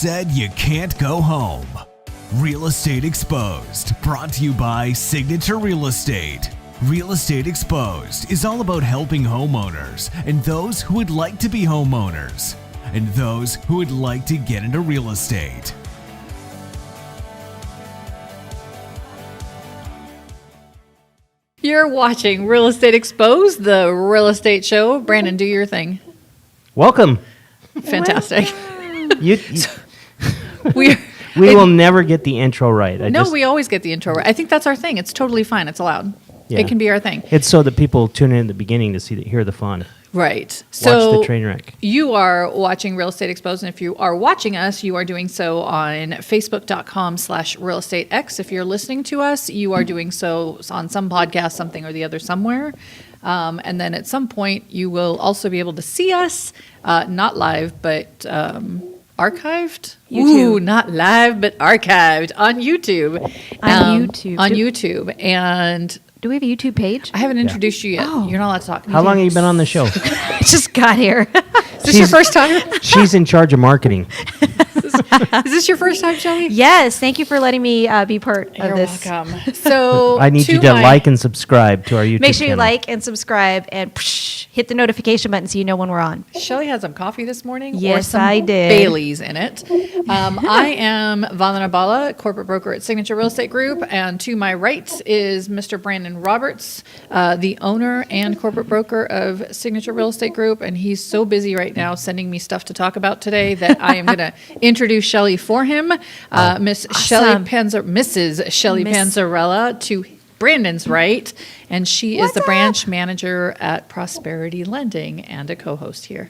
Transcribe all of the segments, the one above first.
said you can't go home. Real Estate Exposed, brought to you by Signature Real Estate. Real Estate Exposed is all about helping homeowners and those who would like to be homeowners and those who would like to get into real estate. You're watching Real Estate Exposed, the real estate show. Brandon, do your thing. Welcome. Fantastic. We will never get the intro right. We always get the intro right. I think that's our thing. It's totally fine. It's allowed. Yeah. It can be our thing. It's so that people tune in at the beginning to hear the fun. Right. Watch the train wreck. You are watching Real Estate Exposed, and if you are watching us, you are doing so on facebook.com/realestatex. If you're listening to us, you are doing so on some podcast, something or the other somewhere. And then at some point, you will also be able to see us, not live, but archived. YouTube. Ooh, not live, but archived on YouTube. On YouTube. On YouTube. And Do we have a YouTube page? I haven't introduced you yet. Oh. You're not allowed to talk. How long have you been on the show? I just got here. Is this your first time? She's in charge of marketing. Is this your first time, Shelly? Yes. Thank you for letting me be part of You're this. welcome. So I need you to like and subscribe to our YouTube Make sure you channel. like and subscribe and hit the notification button so you know when we're on. Shelly had some coffee this morning. Yes, or some I did. Bailey's in it. I am Vandana Bala, corporate broker at Signature Real Estate Group, and to my right is Mr. Brandon Roberts, the owner and corporate broker of Signature Real Estate Group, and he's so busy right now sending me stuff to talk about today that I am going to introduce Shelly for him. Mrs. Shelly Panzarella to Brandon's right, and she is the branch manager at Prosperity Lending and a co-host here.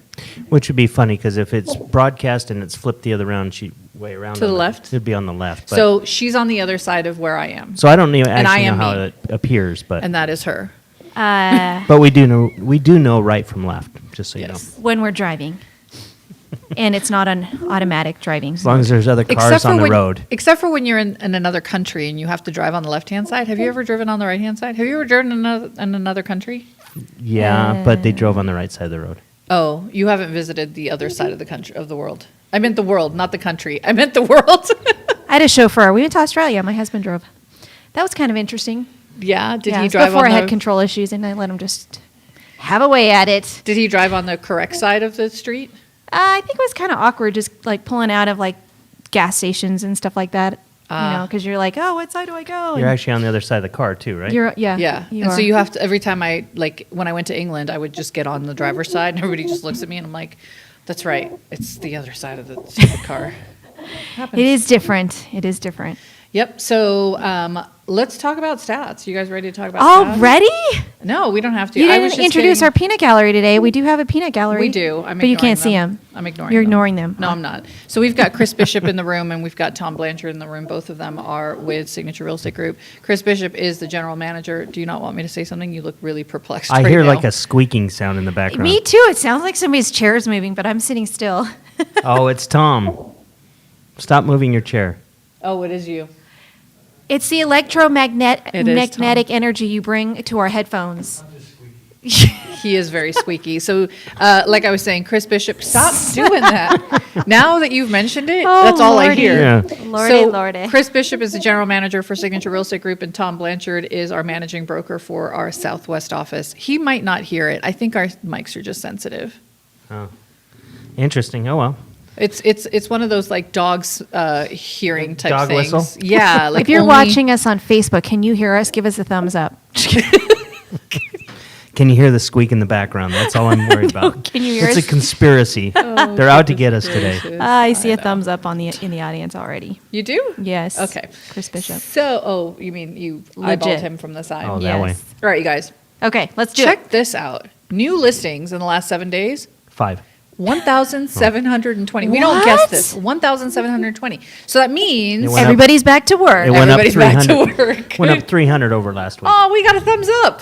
Which would be funny because if it's broadcast and it's flipped the other way around To the left? it'd be on the left. But, So she's on the other side of where I am, so I don't know And I actually know am how me. it appears, but and that is her. but we do know right from left. Just so you know, When we're driving. And it's not an automatic driving. as long as there's other cars on the road. Except for when you're in another country and you have to drive on the left-hand side. Have you ever driven on the right-hand side? Have you ever driven in another country? Yeah, but they drove on the right side of the road. Oh, you haven't visited the other side of the country, of the world. I meant the world, not the country. I meant the world. I had a chauffeur. We went to Australia. My husband drove. That was kind of interesting. Yeah, did he it's drive before on I had control issues, and I let him just have a way at it. Did he drive on the correct side of the street? I think it was kind of awkward, just like pulling out of like gas stations and stuff like that. Because you're like, oh, what side do I go? You're And actually on the other side of the car too, right? yeah. Yeah. You And are. so you have to, every time when I went to England, I would just get on the driver's side and everybody just looks at me and I'm like, that's right. It's the other side of the car. Happens. It is different. It is different. Yep. So let's talk about stats. You guys ready to talk about stats? Already? No, we don't have to. You I was didn't just introduce getting- our peanut gallery today. We do have a peanut gallery. We do. but you can't see them. I'm ignoring You're them. ignoring them. No, I'm not. So we've got Chris Bishop in the room and we've got Tom Blanchard in the room. Both of them are with Signature Real Estate Group. Chris Bishop is the general manager. Do you not want me to say something? You look really perplexed I right hear now. like a squeaking sound in the background. Me too. It sounds like somebody's chair is moving, but I'm sitting still. Oh, it's Tom. Stop moving your chair. Oh, it is you. It's the It is, magnetic energy you bring to our headphones. He is very squeaky. So, like I was saying, Chris Bishop, stop doing that. Now that you've mentioned it, Oh, that's all I Lordy. hear. Yeah. Lordy. Chris Bishop is the general manager for Signature Real Estate Group, and Tom Blanchard is our managing broker for our Southwest office. He might not hear it. I think our mics are just sensitive. Oh, interesting. Oh well. It's one of those like dogs hearing type Dog things. whistle? Yeah. Like If you're only- watching us on Facebook, can you hear us? Give us a thumbs up. Can you hear the squeak in the background? That's all I'm worried about. Can you hear It's us? a conspiracy. They're out to get us today. I see a thumbs up in the audience already. You do? Yes. Okay. Chris Bishop. So, you mean you Legit. eyeballed him from the side? Oh, that way. Yes. All right, you guys. Okay, let's do Check it. this out. New listings in the last 7 days, 5. 1,720. We don't guess this. 1,720. So that means It went up. Everybody's back to work. It went up everybody's back to 300. work. Went up 300 over last week. Oh, we got a thumbs up.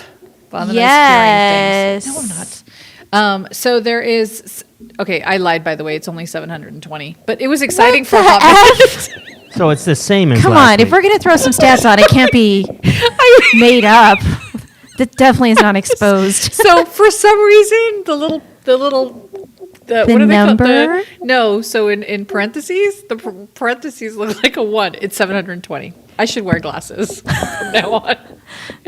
Vandana's Yes. hearing things. No, I'm not. So there is. Okay, I lied. By the way, it's only 720. But it was exciting for a hot minute. So it's the same as Come last on, if week. we're going to throw some stats on, it can't be made up. That definitely is not exposed. So for some reason, the little What The do they call number? no, so in parentheses, the parentheses look like a 1. It's 720. I should wear glasses from now on.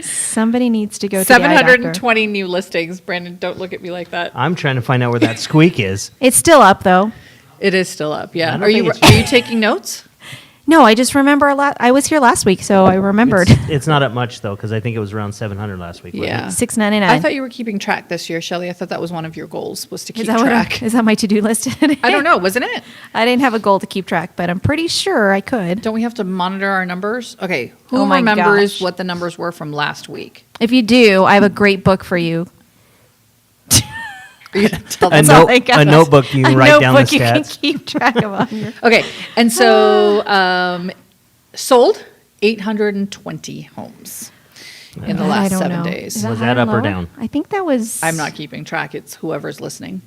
Somebody needs to go to the eye doctor. 720 new listings. Brandon, don't look at me like that. I'm trying to find out where that squeak is. It's still up though. It is still up. I Yeah. don't Are you think it's- taking notes? No, I just remember I was here last week, so I remembered. It's not up much though, because I think it was around 700 last week. wasn't Yeah. it? $6.99. I thought you were keeping track this year, Shelley. I thought that was one of your goals was to keep Is that track. is that my to-do list today? I don't know. Wasn't it? I didn't have a goal to keep track, but I'm pretty sure I could. Don't we have to monitor our numbers? Okay. Who Oh my remembers gosh. what the numbers were from last week? If you do, I have a great book for you. Are you gonna tell A them? all note- I got. a notebook you can A write down the notebook you can stats. keep track of on your. Okay. And so sold 820 homes in the I last don't 7 know. days. Is Was high that up or lower? down? I think that was. I'm not keeping track. It's whoever's listening.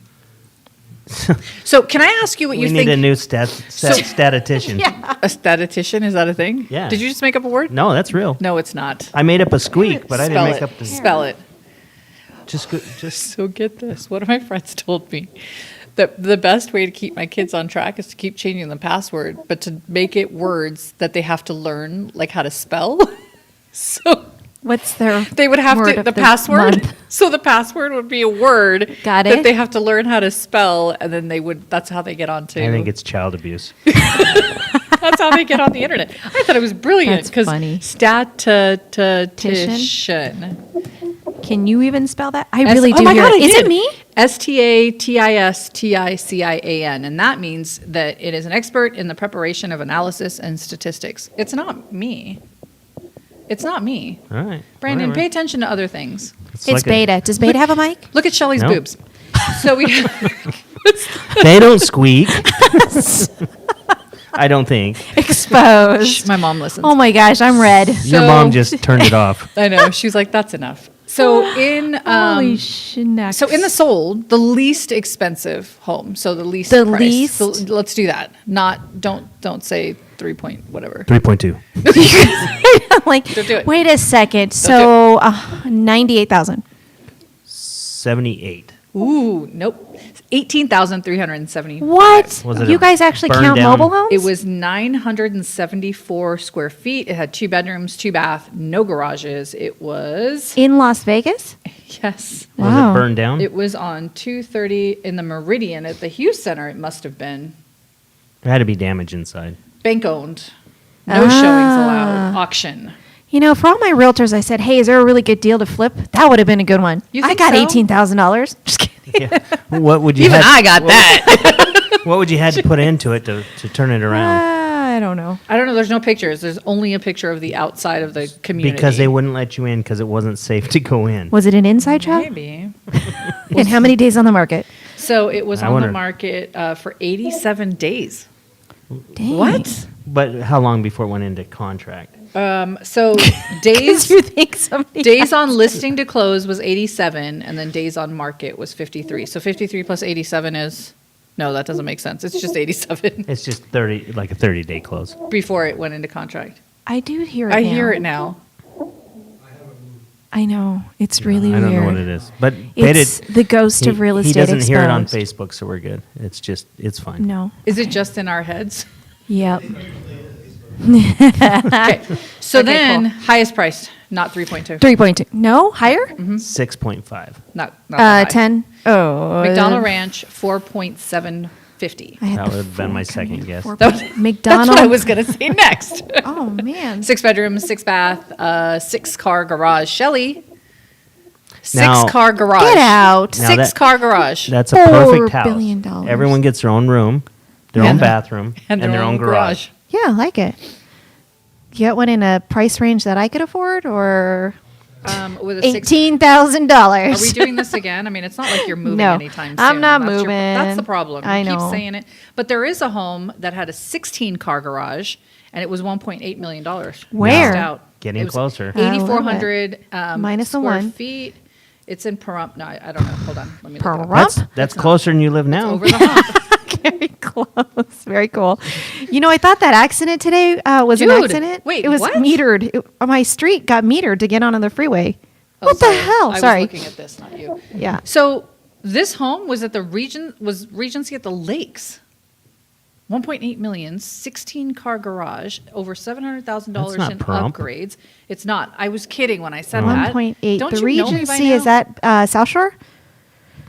So can I ask you what We you need think? a new statistician. Yeah. A statistician? Is that a thing? Yeah. Did you just make up a word? No, that's real. No, it's not. I made up a squeak, but I didn't Spell make it. up the. Spell it. Just So get this. One of my friends told me that the best way to keep my kids on track is to keep changing the password, but to make it words that they have to learn, like how to spell. So What's their? they would have word to of the password. month? So the password would be a word Got that it. they have to learn how to spell, and then they would. That's how they get onto. I think it's child abuse. That's how they get on the internet. I thought it was brilliant That's because funny. statistician. Can you even spell that? I really oh do my hear God, it. I Is did. it me? STATISTICIAN, and that means that it is an expert in the preparation of analysis and statistics. It's not me. It's not me. All right. Brandon, whatever. pay attention to other things. It's like a- Beta. Does Beta have a mic? Look at Shelley's No. boobs. So we They don't squeak. I don't think. Exposed. my mom listens. Oh my gosh, I'm red. Your So- mom just turned it off. I know. She's like, that's enough. So in Holy schnack. so in the sold, the least expensive home. So the least The price. least? Let's do that. Not don't say 3 point whatever. 3.2. like, Don't do it. wait a second. So 98,000. 78. Ooh, nope. 18,370. What? Was it You a guys actually burned count down- mobile homes? It was 974 square feet. It had 2 bedrooms, 2 bath, no garages. It was in Las Vegas. yes. Was Wow. it burned down? It was on 230 in the Meridian at the Hughes Center. It must have been There had to be damage inside. bank owned. No showings allowed. Auction. You know, for all my realtors, I said, "Hey, is there a really good deal to flip?" That would have been a good one. You I think got so? $18,000. Just kidding. Yeah. What would you? Even had- I got that. What would you had to put into it to turn it around? I don't know. I don't know. There's no pictures. There's only a picture of the outside of the community. Because they wouldn't let you in because it wasn't safe to go in. Was it an inside job? Maybe. And how many days on the market? So it was I on wonder- the market for 87 days. Dang. What? But how long before it went into contract? So Because days you think somebody days on listing to close was 87, and then days on market was 53. So 53 plus 87 is no, that doesn't make sense. It's just 87 It's just 30, like a 30-day close. before it went into contract. I do hear it. I now. hear it now. I know. It's really I weird. don't know what it is, but It's the ghost of real estate. He doesn't hear it on exposed. Facebook, so we're good. It's fine. No. Is it just in our heads? Yep. Okay. So Okay, then cool. highest priced, not 3.2. 3.2. No, higher? 6.5. Not that high. 10. Oh. McDonald Ranch 4.750. I had That the would have been my full second company. guess. Four That point- was- McDonald. That's what I was going to say next. Oh, man. 6 bedrooms, 6 bath, 6 car garage. Shelley. 6 Now- car garage. Get out. Now 6 that- car garage. That's a $4 perfect house. billion. Everyone gets their own room, their And- own bathroom, and their own garage. Yeah, I like it. Get one in a price range that I could afford, or With a 6. $18,000. Are we doing this again? I mean, it's not like you're moving No, anytime soon. I'm not That's moving. That's the problem. I You know. keep saying it. But there is a home that had a 16 car garage, and it was $1.8 million. Where? Maxed out. Getting It was closer. I love it. 8,400 Minus a square 1. feet. It's in Pahrump. No, I don't know. Hold on. Let me look it up. Pahrump? That's closer than you live now. Over the hump. Very close. Very cool. You know, I thought that accident today was an Dude, accident. wait, it was what? metered. My street got metered to get onto the freeway. Oh, What the sorry. hell? I Sorry. was looking at this, not you. Yeah. So This home was at the Regency at the Lakes. 1.8 million, 16-car garage, over $700,000 That's not in prompt. upgrades. It's not. I was kidding when I said Oh. that. 1.8. Don't The you know me by Regency, is now? that South Shore?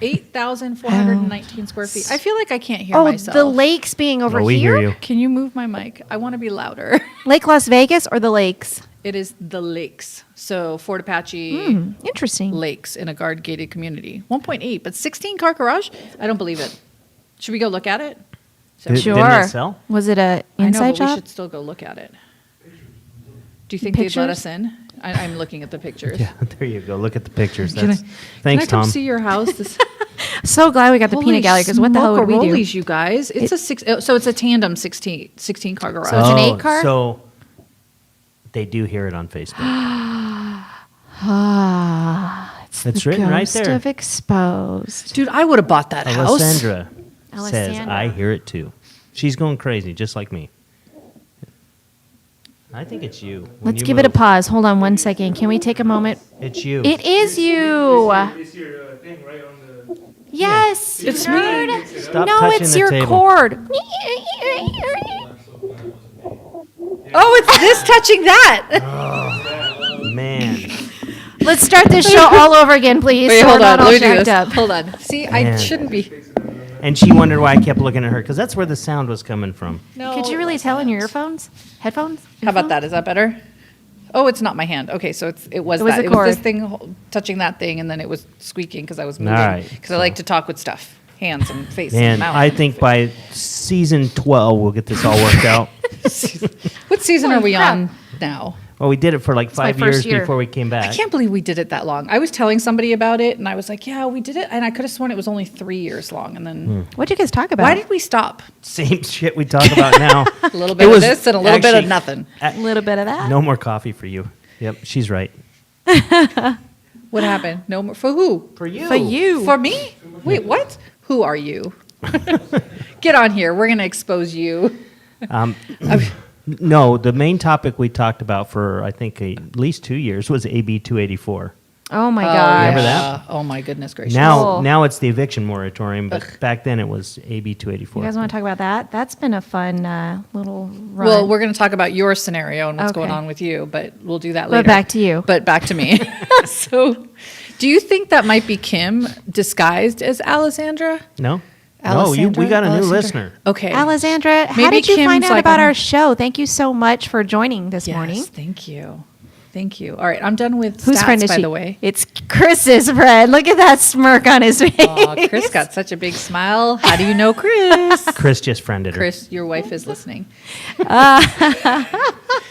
8,419 square feet. I feel like I can't hear Oh, myself. the lakes being over No, we here? hear you. Can you move my mic? I want to be louder. Lake Las Vegas or the lakes? It is the Lakes. So Fort Apache Interesting. Lakes in a guard gated community. 1.8, but 16-car garage? I don't believe it. Should we go look at it? So Did- Sure. Didn't it sell? Was it a I know, inside but we job? should still go look at it. Do you think they'd let Pictures? us in? I'm looking at the pictures. Yeah, there you go. Look at the pictures. Can That's, I thanks, come Tom. see your house? This, So glad we got the peanut gallery because what the hell would we do? Smoke-a-rollies, you guys. It's so it's a tandem 16 car garage. So it's an 8-car? So they do hear it on Facebook. It's It's the written right ghost there. of Exposed. Dude, I would have bought that house. Alessandra says, Alessandra. I hear it too. She's going crazy, just like me. I think it's you. When Let's you give it a move. pause. Hold on one second. Can we take a moment? It's you. It is you. Is your thing right on the... Yes. It's you me. nerd. Stop No, touching it's the your table. cord. Oh, it's this touching that. Man. Let's start this show all over again, please. Wait, so hold we're on. not all Let me do jacked this. up. Hold on. See, I Man. shouldn't be. And she wondered why I kept looking at her, because that's where the sound was coming from. No. Could you really tell in your earphones? Headphones? How about that? Is that better? Oh, it's not my hand. Okay, so it was It was that. the It was this cord. thing touching that thing, and then it was squeaking because I was moving. right. Because I like to talk with stuff, hands and face and And mouth. I think by season 12, we'll get this all worked out. What season Holy are we crap. on now? Well, we did it for like my 5 years first year. before we came back. I can't believe we did it that long. I was telling somebody about it, and I was like, "Yeah, we did it," and I could have sworn it was only 3 years long. And then, What'd you guys talk about? why did we stop? Same shit we talk about now. A little bit of this and a little bit of nothing. A little bit of that. No more coffee for you. Yep, she's right. What happened? No more for who? For you. For you. For me? Wait, what? Who are you? Get on here. We're gonna expose you. No, the main topic we talked about for, I think, at least 2 years was AB 284. Oh my Oh, gosh. Remember that? Oh my goodness gracious. Now, Oh. now it's the eviction moratorium, but back then it was AB 284. You guys want to talk about that? That's been a fun little run. Well, we're going to talk about your scenario and what's going Okay. on with you, but we'll do that But later. back to you. But back to me. So, do you think that might be Kim disguised as Alessandra? No? No, we Alessandra? got a new Alessandra? listener. Okay. Alessandra, how Maybe did you find Kim's out like about on- our show? Thank you so much for joining this Yes, morning. thank you. Thank you. All right, I'm done with Whose stats, friend is by she? the way. It's Chris's friend. Look at that smirk on his face. Aw, Chris got such a big smile. How do you know Chris? Chris just friended her. Chris, your wife is listening.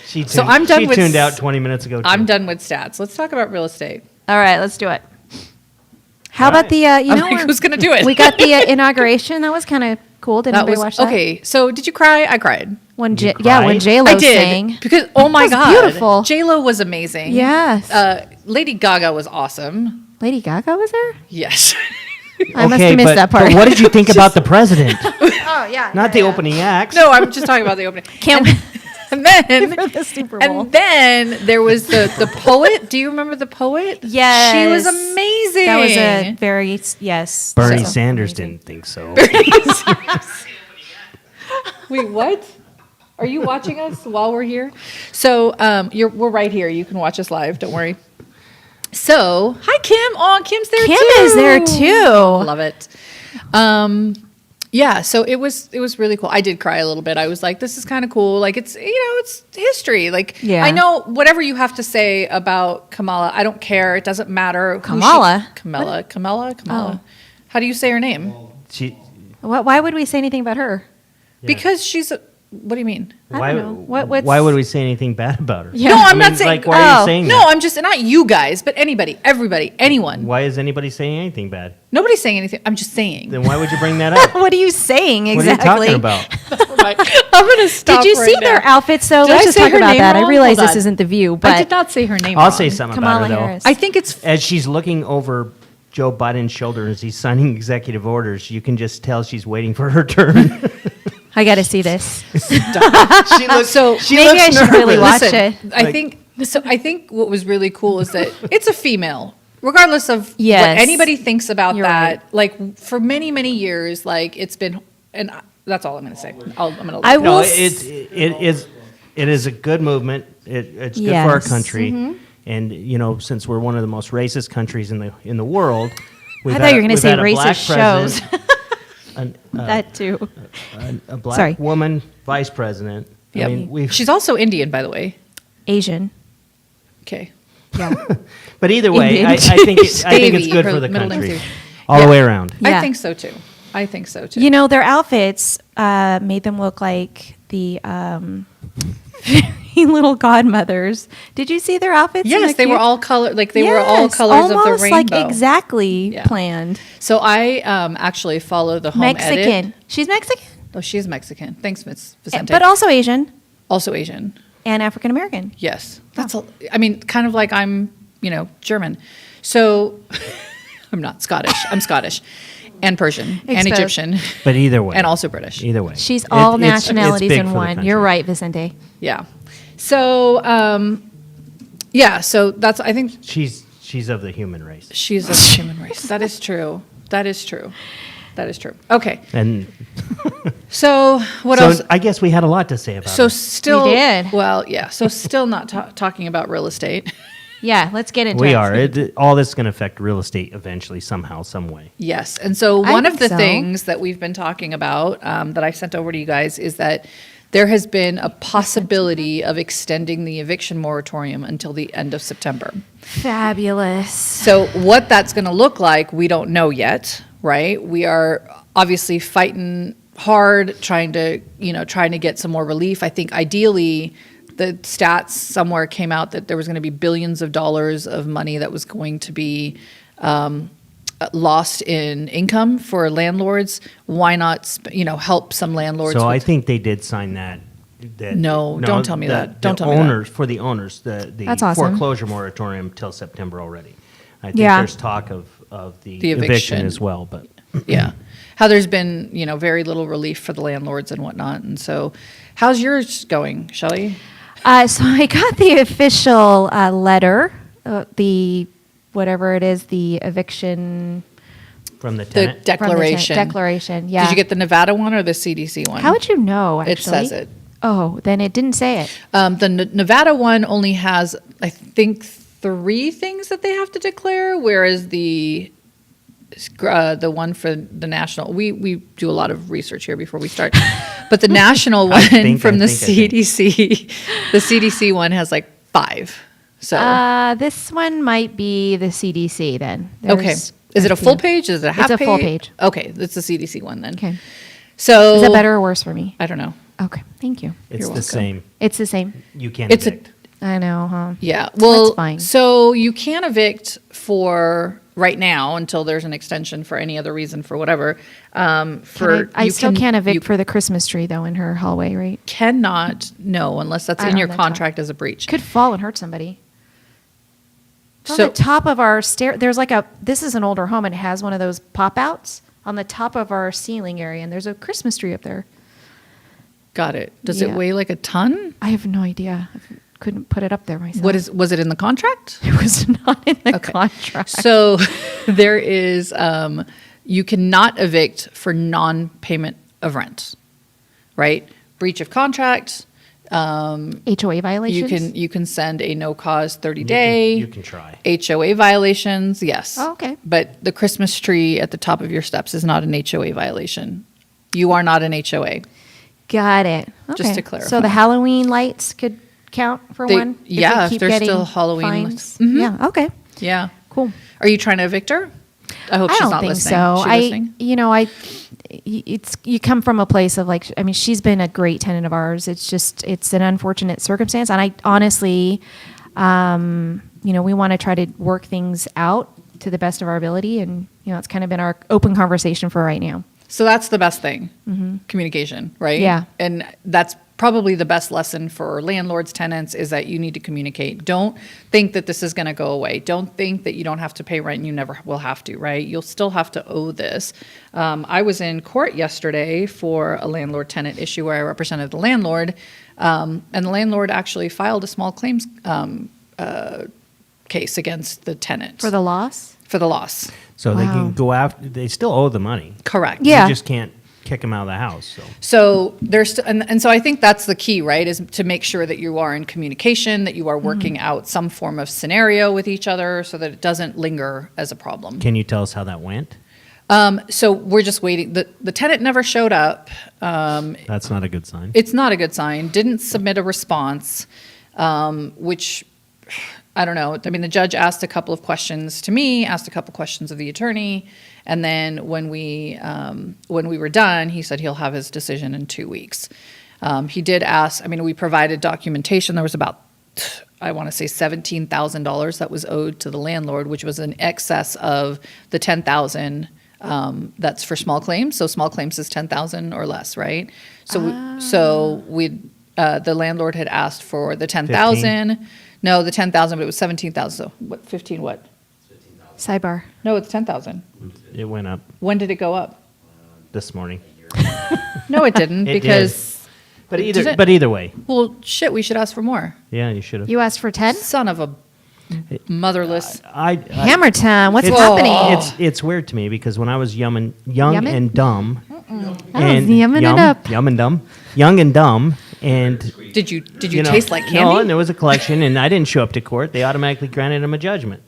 She tuned, So I'm done she with tuned out s- 20 minutes ago. I'm too. done with stats. Let's talk about real estate. All right, let's do it. How All about right. the, you I'm know, like, we're- who's going to do it? we got the inauguration. That was kind of cool. Did that anybody was watch that? okay. So did you cry? I cried. When You yeah, when cried? J Lo I did sang. because oh my was god, beautiful. J Lo was amazing. Yes. Lady Gaga was awesome. Lady Gaga was there. Yes. I must Okay, have missed but, that part. but what did you think about the president? Oh yeah. Not the opening acts. No, I'm just talking about the opening. Can't And then for the Super Bowl. and then there was the poet. Do you remember the poet? Yes. She was amazing. That was a very yes. Bernie so Sanders amazing. didn't think so. Wait, what? Are you watching us while we're here? So we're right here. You can watch us live. Don't worry. So hi Kim. Oh, Kim's there Kim too. is there too. Love it. Yeah, so it was really cool. I did cry a little bit. I was like, this is kind of cool. Like it's it's history. Like Yeah. I know whatever you have to say about Kamala, I don't care. It doesn't matter. who she- Kamala? Kamala. Oh. How do you say her name? She, Why would we say anything about her? Because she's a, what do you mean? I don't know. What's- why would we say anything bad about her? Yeah. No, I I'm mean, not saying. Like, why are Oh. you saying No, that? I'm just not you guys, but anybody, everybody, anyone. Why is anybody saying anything bad? Nobody's saying anything. I'm just saying. Then why would you bring that up? What are you saying What are you exactly? talking about? I'm gonna stop. Did you right see now. their outfits though? Did Let's I just say talk her about name that. I wrong? realize Hold this on. isn't the view, I but did not say her name. I'll wrong. say something Kamala about her, though. Harris. I think it's. As she's looking over Joe Biden's shoulder as he's signing executive orders, you can just tell she's waiting for her turn. I got to see this. she looks So she maybe looks I should really nervous. watch Listen, it. I think so. I think what was really cool is that it's a female regardless of Yes. what anybody thinks about You're that, right. like for many, many years, like it's been, and that's all I'm going to say. I'm going to. I No, will. it is a good movement. It's good for our Yes. country, and since we're one of the most racist countries in the world, I thought you were going to we've say had a black racist shows. president, That too. a black Sorry. woman vice president. Yep. I mean, we've She's also Indian, by the way. Asian. Okay. Yeah. But either way, Indian. I think it's Davy, good her for the middle name's country, Davy. all Yeah. the way around. Yeah. I think so too. I think so too. You know, their outfits made them look like the very little godmothers. Did you see their outfits? Yes, they were cute- all color, like they were all Yes, colors of the almost rainbow. like exactly Yeah. planned. So I actually follow the home Mexican. edit. She's Mexican, Oh, she is Mexican. Thanks, Miss Vicente. but also Asian also Asian. and African American. Yes, I mean, kind of like I'm, German. So I'm not Scottish. I'm Scottish, and Persian, and Exposed. Egyptian, But either way, and also British. either way, She's all it's nationalities big in for the one. country. You're right, Vicente. Yeah. So yeah. So that's I think She's of the human race, she's a human race. That is true. That is true. That is true. Okay. and So what so else? I guess we had a lot to say about So it. still, We did. well, yeah. So still not talking about real estate. Yeah, let's get into it. We are. All this is going to affect real estate eventually, somehow, some way. Yes. And so I one of think the so. things that we've been talking about that I sent over to you guys is that there has been a possibility of extending the eviction moratorium until the end of September. Fabulous. So what that's going to look like, we don't know yet, right? We are obviously fighting hard, trying to get some more relief. I think ideally the stats somewhere came out that there was going to be billions of dollars of money that was going to be lost in income for landlords. Why not, help some landlords? So I with- think they did sign that. No, don't tell me that. Don't tell me that. owners, for the owners, the That's awesome. foreclosure moratorium till September already. I think Yeah. there's talk of the The eviction eviction. as well, but Yeah. How there's been, very little relief for the landlords and whatnot. And so how's yours going, Shelley? So I got the official letter, the whatever it is, the eviction from the The tenant. from the declaration. declaration. Yeah. Did you get the Nevada one or the CDC one? How would you know? Actually, It says it. Oh, then it didn't say it. The Nevada one only has, I think, 3 things that they have to declare, whereas the one for the national, we do a lot of research here before we start, but the national one from the think. CDC, the CDC one has like 5. So This one might be the CDC then. okay, There's is it a full few. page? Is it a half It's a page? full page. Okay, it's the CDC one then. Okay. So Is that better or worse for me? I don't know. Okay. Thank you. It's You're the welcome. same. It's the same. You can't It's a- evict. I know, huh? Yeah. Well, fine. so you can evict for right now until there's an extension for any other reason for whatever. I still can't evict for the Christmas tree though in her hallway, right? Cannot no unless that's I in don't your know, that's contract as a breach. Could fall and hurt somebody. It's on So- the top of our stair. There's like this is an older home and it has one of those pop outs on the top of our ceiling area, and there's a Christmas tree up there. Got it. Does it Yeah. weigh like a ton? I have no idea. I couldn't put it up there myself. Was it in the contract? It was not in the Okay. contract. So there is you cannot evict for non-payment of rent, right? Breach of contract. HOA violations. You can send a no cause 30-day. You can try. HOA violations, yes. Oh, okay. But the Christmas tree at the top of your steps is not an HOA violation. You are not an HOA. Got it. Just Okay. to clarify. So the Halloween lights could count for They- one. yeah, we if keep there's getting still Halloween fines? lights. Mhm. Yeah. Okay. Yeah. Cool. Are you trying to evict her? I hope I she's don't not think listening. so. She listening? You come from a place of like, I mean, she's been a great tenant of ours. It's an unfortunate circumstance. And I honestly, we want to try to work things out to the best of our ability. And, it's kind of been our open conversation for right now. So that's the best thing, communication, right? Yeah. And that's probably the best lesson for landlords, tenants, is that you need to communicate. Don't think that this is going to go away. Don't think that you don't have to pay rent and you never will have to, right? You'll still have to owe this. I was in court yesterday for a landlord-tenant issue where I represented the landlord, and the landlord actually filed a small claims case against the tenant For the loss? for the loss. So they Wow. can go after. They still owe the money. Correct. Yeah. You just can't kick them out of the house. So So there's, and so I think that's the key, right? Is to make sure that you are in communication, that you are working out some form of scenario with each other so that it doesn't linger as a problem. can you tell us how that went? So we're just waiting. The tenant never showed up. That's not a good sign. It's not a good sign. Didn't submit a response, which I don't know. I mean, the judge asked a couple of questions to me, asked a couple questions of the attorney, and then when we were done, he said he'll have his decision in 2 weeks. He did ask. I mean, we provided documentation. There was about, I want to say, $17,000 that was owed to the landlord, which was in excess of the $10,000. That's for small claims. So small claims is 10,000 or less, right? So the landlord had asked for the 10,000. No, the 10,000, but it was 17,000. So what? 15? What? Sidebar. No, it's 10,000. It went up When did it go up? this morning. No, it didn't It did. because But Did it? either way, well, shit, we should ask for more. yeah, you should have. You asked for 10? Son of a motherless. Hammer time. What's it's, happening? It's weird to me because when I was young and Yummin'? and dumb, yumming it up. young and dumb, and Did you know, taste like candy? No, and there was a collection, and I didn't show up to court. They automatically granted him a judgment.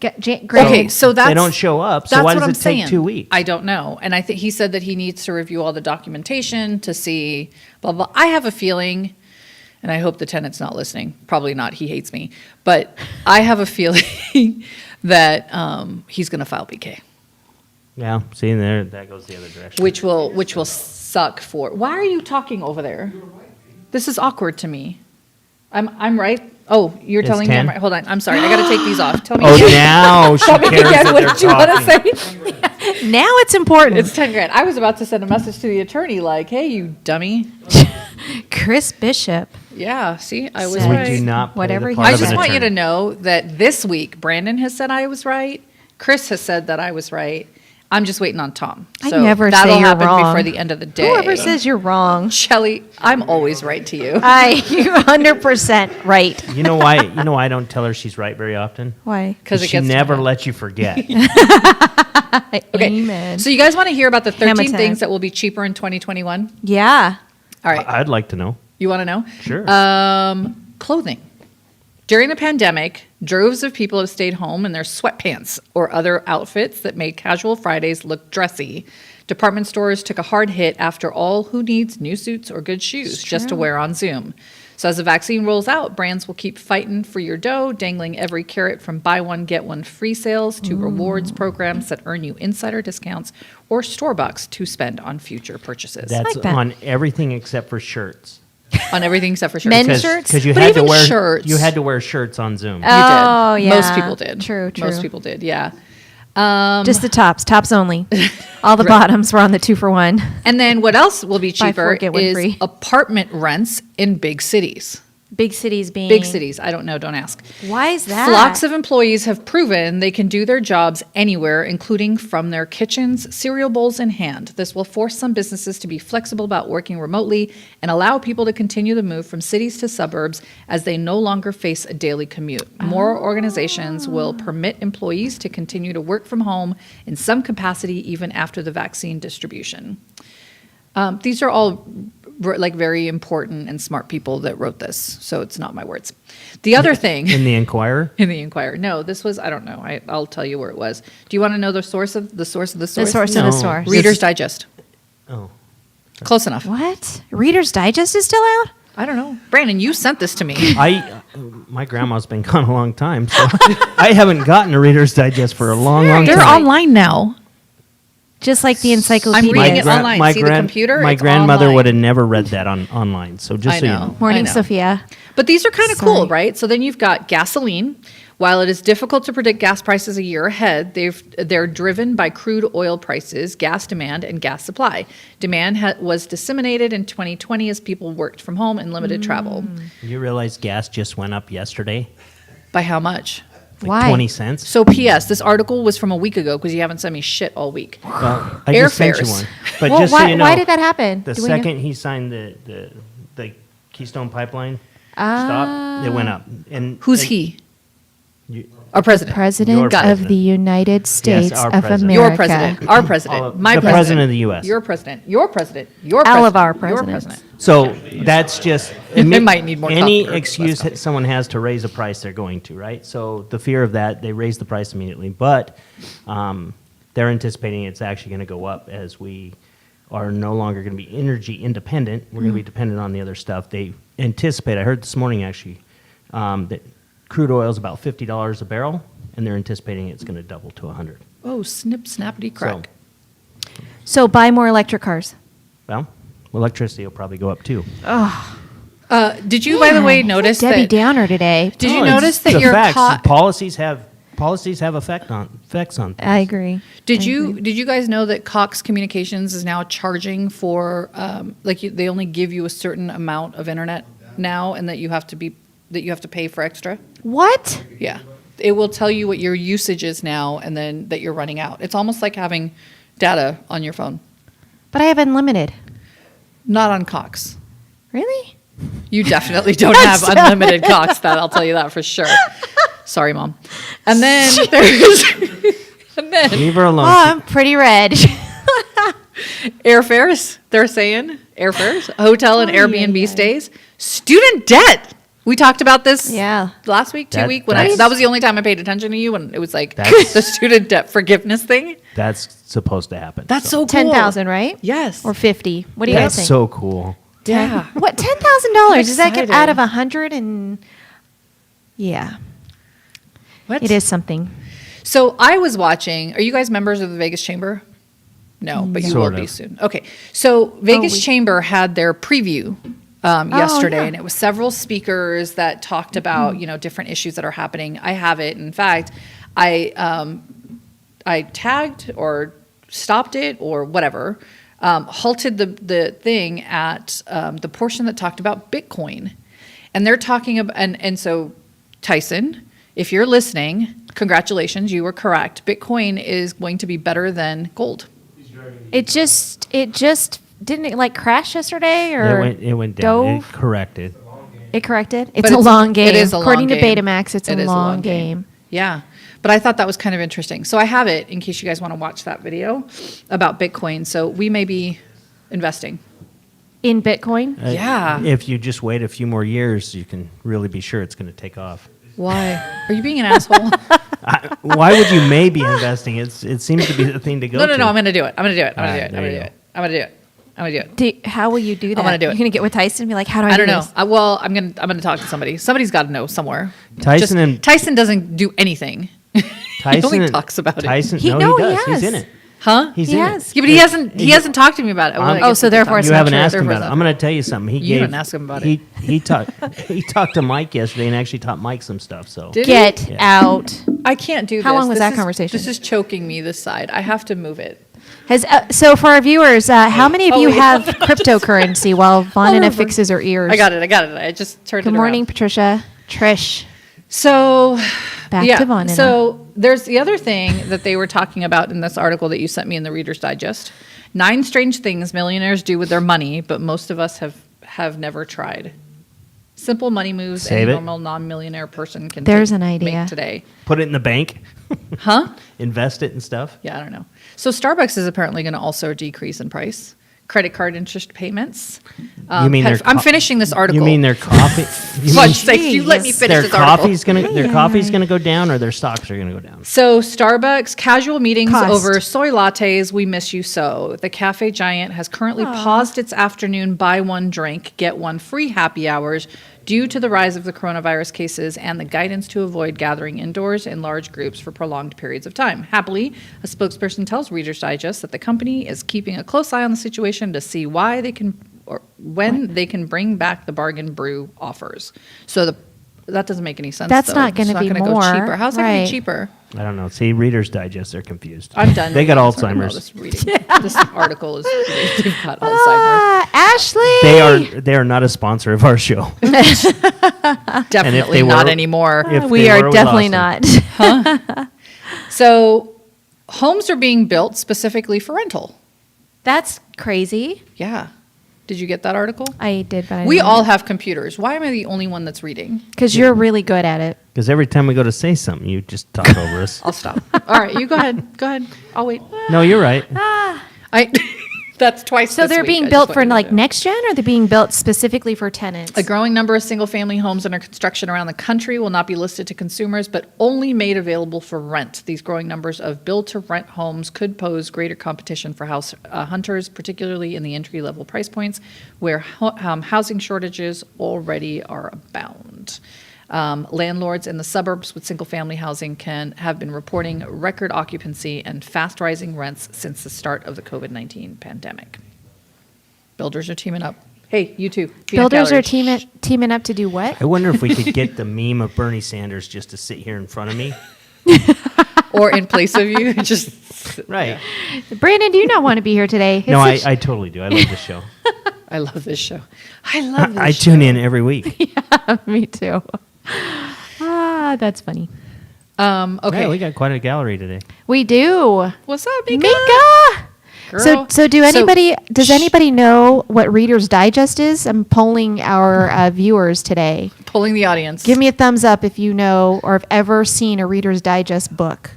Great. Okay, so that's they don't show up. So that's why what does I'm it take saying. 2 weeks? I don't know, and I think he said that he needs to review all the documentation to see blah blah. I have a feeling, and I hope the tenant's not listening. Probably not. He hates me, but I have a feeling that he's going to file BK, Yeah, see there, that goes the other direction. which will suck for. Why are you talking over there? This is awkward to me. I'm right. Oh, you're It's telling me 10? I'm right. Hold on. I'm sorry. I got to take these off. Tell me. Oh, again. now she Tell me cares again. that What they're did you want talking. to say? Now it's important. It's 10 grand. I was about to send a message to the attorney like, hey, you dummy. Chris Bishop. Yeah, see, I was So We right. do not play Whatever the he part I of just an want you to attorney. know that this week, Brandon has said I was right. Chris has said that I was right. I'm just waiting on Tom. I So never say that'll you're happen wrong. before the end of the day. Whoever says you're wrong. Shelly, I'm always right to you. You're 100% right. You know why? You know why I don't tell her she's right very often? Why? 'Cause it she gets to never her. lets you forget. Okay, Amen. so you guys want to hear about the 13 Hammer things time. that will be cheaper in 2021? Yeah. All right. I'd like to know. You want to know? Sure. Clothing. During the pandemic, droves of people have stayed home in their sweatpants or other outfits that made casual Fridays look dressy. Department stores took a hard hit after all who needs new suits or good shoes just to wear on Zoom. So as the vaccine rolls out, brands will keep fighting for your dough, dangling every carrot from buy one, get one free sales to rewards programs that earn you insider discounts or store bucks to spend on future purchases. That's like that. on everything except for shirts. On everything except for shirts. Men's shirts? Because you But had to even wear shirts. You had to wear shirts on Zoom. You Oh, did. yeah. Most people did. True. Most people did, yeah. Just the tops only. All the bottoms were on the 2-for-1. And then what else will be Buy cheaper four, get one is free. apartment rents in big cities. Big cities being. Big cities. I don't know. Don't ask. Why is that? Flocks of employees have proven they can do their jobs anywhere, including from their kitchens, cereal bowls in hand. This will force some businesses to be flexible about working remotely and allow people to continue the move from cities to suburbs as they no longer face a daily commute. More organizations will permit employees to continue to work from home in some capacity even after the vaccine distribution. These are all like very important and smart people that wrote this, so it's not my words. The other thing In the Inquirer? in the Inquirer, no, this was I don't know. I'll tell you where it was. Do you want to know the source of the source of the source? The source No. of the source. Reader's Digest. Oh. Close enough. What? Reader's Digest is still out? I don't know. Brandon, you sent this to me. My grandma's been gone a long time, so I haven't gotten a Reader's Digest for a long, long They're time. online now. Just like the encyclopedia. I'm reading it online. See the computer? My It's grandmother online. would have never read that online. So just I so you know. know. Morning, I know. Sophia. But these are kind of Sorry. cool, right? So then you've got gasoline. While it is difficult to predict gas prices a year ahead, they're driven by crude oil prices, gas demand, and gas supply. Demand was disseminated in 2020 as people worked from home and limited travel. You realize gas just went up yesterday? By how much? Like Why? 20 cents? So, P.S. This article was from a week ago because you haven't sent me shit all week. Well, I just sent you Airfares. one. But Well, just why, so you know, why did that happen? the Do we know? second he signed the Keystone Pipeline stop, it went up. And Who's and he? Our president. President Your of president. the United States our of president. America. Your president. Our president. All of- My the president. president of the US. Your president. Your president. Your All president. of our Your presidents. president. So that's just. It might need more Any coffee or less excuse coffee. that someone has to raise a price, they're going to, right? So the fear of that, they raise the price immediately. But they're anticipating it's actually going to go up as we are no longer going to be energy independent. We're going to be dependent on the other stuff. They anticipate, I heard this morning actually, that crude oil is about $50 a barrel, and they're anticipating it's going to double to 100. Oh, snip, snappity, crack. So buy more electric cars. Well, electricity will probably go up too. Did you, by the way, notice Debbie that? Downer today. Did you No, notice it's that the your facts. Policies have effects on things. I agree. Did you guys know that Cox Communications is now charging for they only give you a certain amount of internet now, and that you have to pay for extra? What? Yeah, it will tell you what your usage is now, and then that you're running out. It's almost like having data on your phone. But I have unlimited. Not on Cox. Really? You definitely don't have unlimited Cox. That I'll tell you that for sure. Sorry, Mom. And then there's Leave her alone. Oh, I'm pretty red. airfares. They're saying airfares, hotel and Oh, Airbnb yeah. stays, student debt. We talked about this Yeah. last week, That- 2 week when that's- that was the only time I paid attention to you when it was like That's- the student debt forgiveness thing. That's supposed to happen. That's so cool. 10,000, right? Yes. Or 50. What do you guys That's think? so cool. Yeah. What, $10,000? Does that get excited. out of 100 and yeah, What? it is something. So I was watching. Are you guys members of the Vegas Chamber? No, but you Sort will be of. soon. Okay. So Vegas we- Chamber had their preview yesterday, yeah. and it was several speakers that talked about different issues that are happening. I have it. In fact, I tagged or stopped it or whatever, halted the thing at the portion that talked about Bitcoin, and they're talking about and so Tyson, if you're listening, congratulations, you were correct. Bitcoin is going to be better than gold. It just didn't it like crash yesterday or It went down. It dove? corrected. It corrected. It's But a long game. It is a According long to game. Betamax, it's It a is long game. Yeah. But I thought that was kind of interesting. So I have it in case you guys want to watch that video about Bitcoin. So we may be investing. In Bitcoin? Yeah. If you just wait a few more years, you can really be sure it's going to take off. Why? Are you being an asshole? Why would you maybe investing? It seems to be the thing to go No, to. I'm going to do it. I'm going to do it. I'm All going right, to do it. there I'm you going to do it. I'm going to do it. I'm going to do it. How will you do that? gonna do it. You're going to get with Tyson and be like, how do I I do don't know. this? Well, I'm gonna talk to somebody. Somebody's got to know somewhere. Tyson Tyson doesn't do anything. Tyson he only talks about it. Tyson, He- no, no, he he does. He's has. in it. Huh? He's He in has. it. Yeah, but he hasn't talked to me about it. Well, I Oh, guess so we can therefore talk. it's You not haven't true. asked him Therefore about it's it. not I'm going to tell you something. You didn't ask him about it. He talked to Mike yesterday and actually taught Mike some stuff. So Did he? Get Yeah. out. I can't do this. How long was This that is- conversation? This is choking me this side. I have to move it. So for our viewers, how many of Oh, you wait. have cryptocurrency while Vandana remember. fixes her ears? I got it. I just turned Good it morning, around. Patricia. Trish. So Back yeah. to Vandana. So there's the other thing that they were talking about in this article that you sent me in the Reader's Digest. 9 strange things millionaires do with their money, but most of us have never tried. Simple money moves Save any it. normal non-millionaire person can There's take- an idea. make today. put it in the bank, Huh? invest it and stuff. Yeah, I don't know. So Starbucks is apparently going to also decrease in price. Credit card interest payments. You mean their I'm co- finishing this article. You mean their coffee? You Fudge mean sakes, you let me finish their this article. coffee's gonna go down, or their stocks are gonna go down? So Starbucks casual meetings Cost. over soy lattes. We miss you so. The cafe giant has currently paused its afternoon buy one drink get one free happy hours due to the rise of the coronavirus cases and the guidance to avoid gathering indoors in large groups for prolonged periods of time. Happily, a spokesperson tells Reader's Digest that the company is keeping a close eye on the situation to see why they can or when they can bring back the bargain brew offers. So that doesn't make any sense. That's though. not gonna It's be gonna more, go cheaper. How's that going to right. be cheaper? I don't know. See, Reader's Digest, they're confused. I'm done. They got reading this article. Alzheimer's. This reading. This article is they've got Alzheimer's. Ashley. They are not a sponsor of our show. Definitely they not were- anymore. if We they are were, we definitely lost not. So homes are being built specifically for rental. That's crazy. Yeah. Did you get that article? I did, but We all have computers. Why am I the only one that's reading? because you're really good at it. Because every time we go to say something, you just talk over us. I'll stop. All right, you go ahead. Go ahead. I'll wait. No, you're right. I. That's twice. So this they're week. being I just built want for you to like know. next gen, or they're being built specifically for tenants? A growing number of single-family homes under construction around the country will not be listed to consumers, but only made available for rent. These growing numbers of build-to-rent homes could pose greater competition for house hunters, particularly in the entry-level price points, where housing shortages already are abound. Landlords in the suburbs with single-family housing have been reporting record occupancy and fast-rising rents since the start of the COVID-19 pandemic. Builders are teaming up. Hey, you too. Peanut Builders are gallery. teaming up to do what? I wonder if we could get the meme of Bernie Sanders just to sit here in front of me. Or in place of you, just Right. Brandon, do you not want to be here today? No, It's I totally do. I love this show. I love this show. I love this I show. tune in every week. Me too. That's funny. Okay. Yeah, we got quite a gallery today. We do. What's up, Mika? Mika. Girl. So does anybody know what Reader's Digest is? I'm polling our viewers today. Pulling the audience. Give me a thumbs up if you know or have ever seen a Reader's Digest book.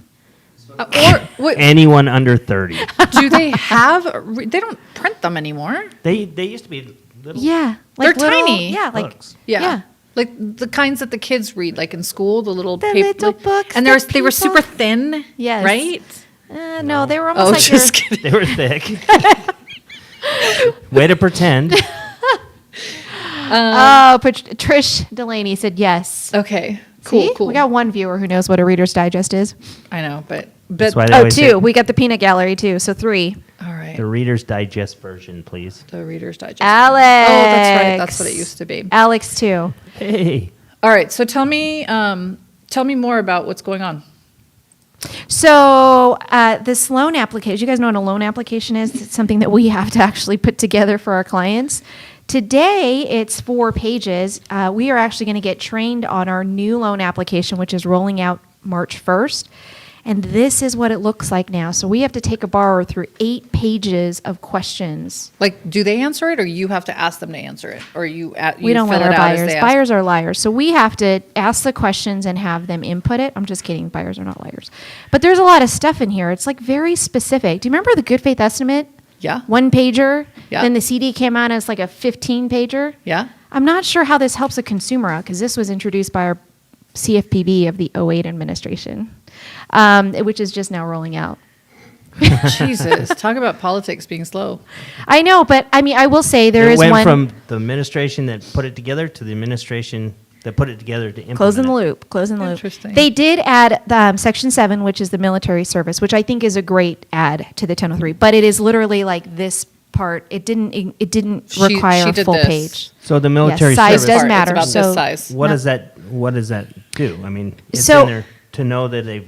Or wait, Anyone under 30. do they have? They don't print them anymore. They used to be little Yeah, They're little- tiny. Yeah, like books. Yeah. Like the kinds that the kids read, like in school, the little The paper, little books and that they were people- super thin. Yes. Right. no, they were almost Oh, like just your, kidding. They were thick. Way to pretend. Trish Delaney said yes. Okay. Cool. See? Cool. We got one viewer who knows what a Reader's Digest is. I know, but That's why they Oh, always say two. We got the Peanut Gallery too. So 3. all right. the Reader's Digest version, please. The Reader's Digest. Alex. Oh, that's right. That's what it used to be. Alex too. Hey. All right. So tell me more about what's going on. So this loan application, you guys know what a loan application is? It's something that we have to actually put together for our clients. Today, it's 4 pages. We are actually going to get trained on our new loan application, which is rolling out March 1st. And this is what it looks like now. So we have to take a borrower through 8 pages of questions. Like, do they answer it, or you have to ask them to answer it, or you We don't let fill our it out as buyers. they ask? Buyers are liars. So we have to ask the questions and have them input it. I'm just kidding. Buyers are not liars. But there's a lot of stuff in here. It's like very specific. Do you remember the good faith estimate? Yeah. 1 pager. Yeah. Then the CD came out as like a 15 pager. Yeah. I'm not sure how this helps a consumer out because this was introduced by our CFPB of the 08 administration, which is just now rolling out. Jesus, talk about politics being slow. I know, but I mean, I will say there it is went one. from the administration that put it together to the administration that put it together to implement Closing the it. loop. Closing the loop. Interesting. They did add Section 7, which is the military service, which I think is a great add to the 1003. But it is literally like this part. It didn't require she a did full this. page. So the military size service. does Part, matter. It's about So- this size. What No. does that do? I mean, it's So- in there to know that they've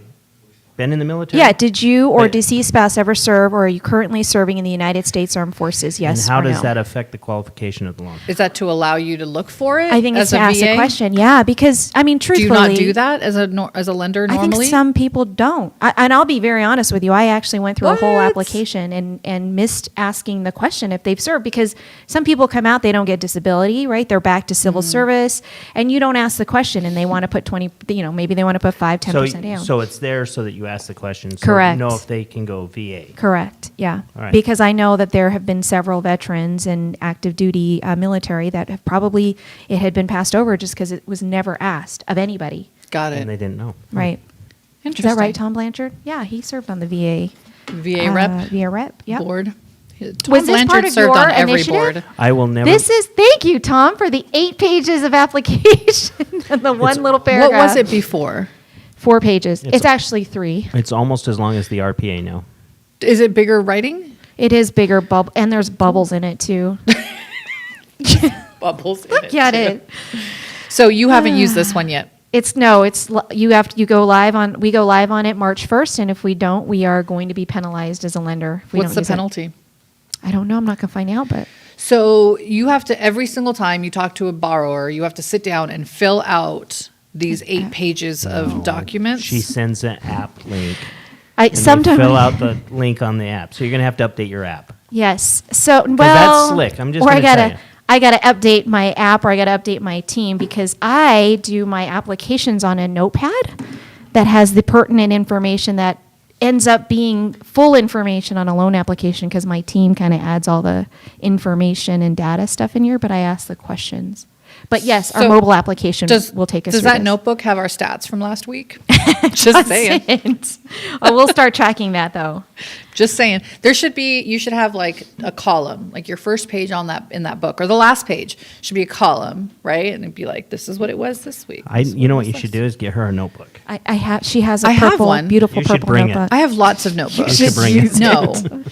been in the military. Yeah. Did you or But- deceased spouse ever serve, or are you currently serving in the United States Armed Forces? Yes. And how or does no? that affect the qualification of the loan? Is that to allow you to look for it? I think it's as to ask VA? the question. Yeah, because I mean, Do you truthfully, not do that as a lender I normally? think some people don't. And I'll be very honest with you. I actually went through a whole What? application and missed asking the question if they've served because some people come out, they don't get disability, right? They're back to civil service, and you don't ask the question, and they want to put 20, maybe they want to put 5-10% down. So it's there so that you ask the question. So Correct. Know if they can go VA. Correct. Yeah. All right. Because I know that there have been several veterans and active duty military that have probably it had been passed over just because it was never asked of anybody. Got And they it. didn't know. Right. Is Interesting. that right, Tom Blanchard? Yeah, he served on the VA. VA rep VA rep. Yeah. board. Was Tom this Blanchard part of served your on every initiative? board. I will never. Thank you, Tom, for the 8 pages of application and the one little paragraph. What was it before? 4 pages. It's- It's actually 3. It's almost as long as the RPA now. Is it bigger writing? It is bigger and there's bubbles in it too. Bubbles. Look at it. So you haven't used this one yet. We go live on it March 1st, and if we don't, we are going to be penalized as a lender. If we What's don't the use it. penalty? I don't know. I'm not going to find out, but So you have to, every single time you talk to a borrower, you have to sit down and fill out these 8 pages of documents. She sends an app link. And sometimes you fill out the link on the app. So you're going to have to update your app. Yes. So well, that's slick. I'm just or gonna tell you. I got to update my app or I got to update my team because I do my applications on a notepad that has the pertinent information that ends up being full information on a loan application because my team kind of adds all the information and data stuff in here, but I ask the questions. But yes, our So mobile application will take us Does through that this. notebook have our stats from last week? Just saying. Doesn't. Oh, we'll start tracking that though. Just saying. You should have like a column, like your first page in that book, or the last page should be a column, right? And it'd be like, this is what it was this week. You know what you should do is get her a notebook. She has a I have purple, one. beautiful You should purple bring it. notebook. I have lots of notebooks. You should bring it. No,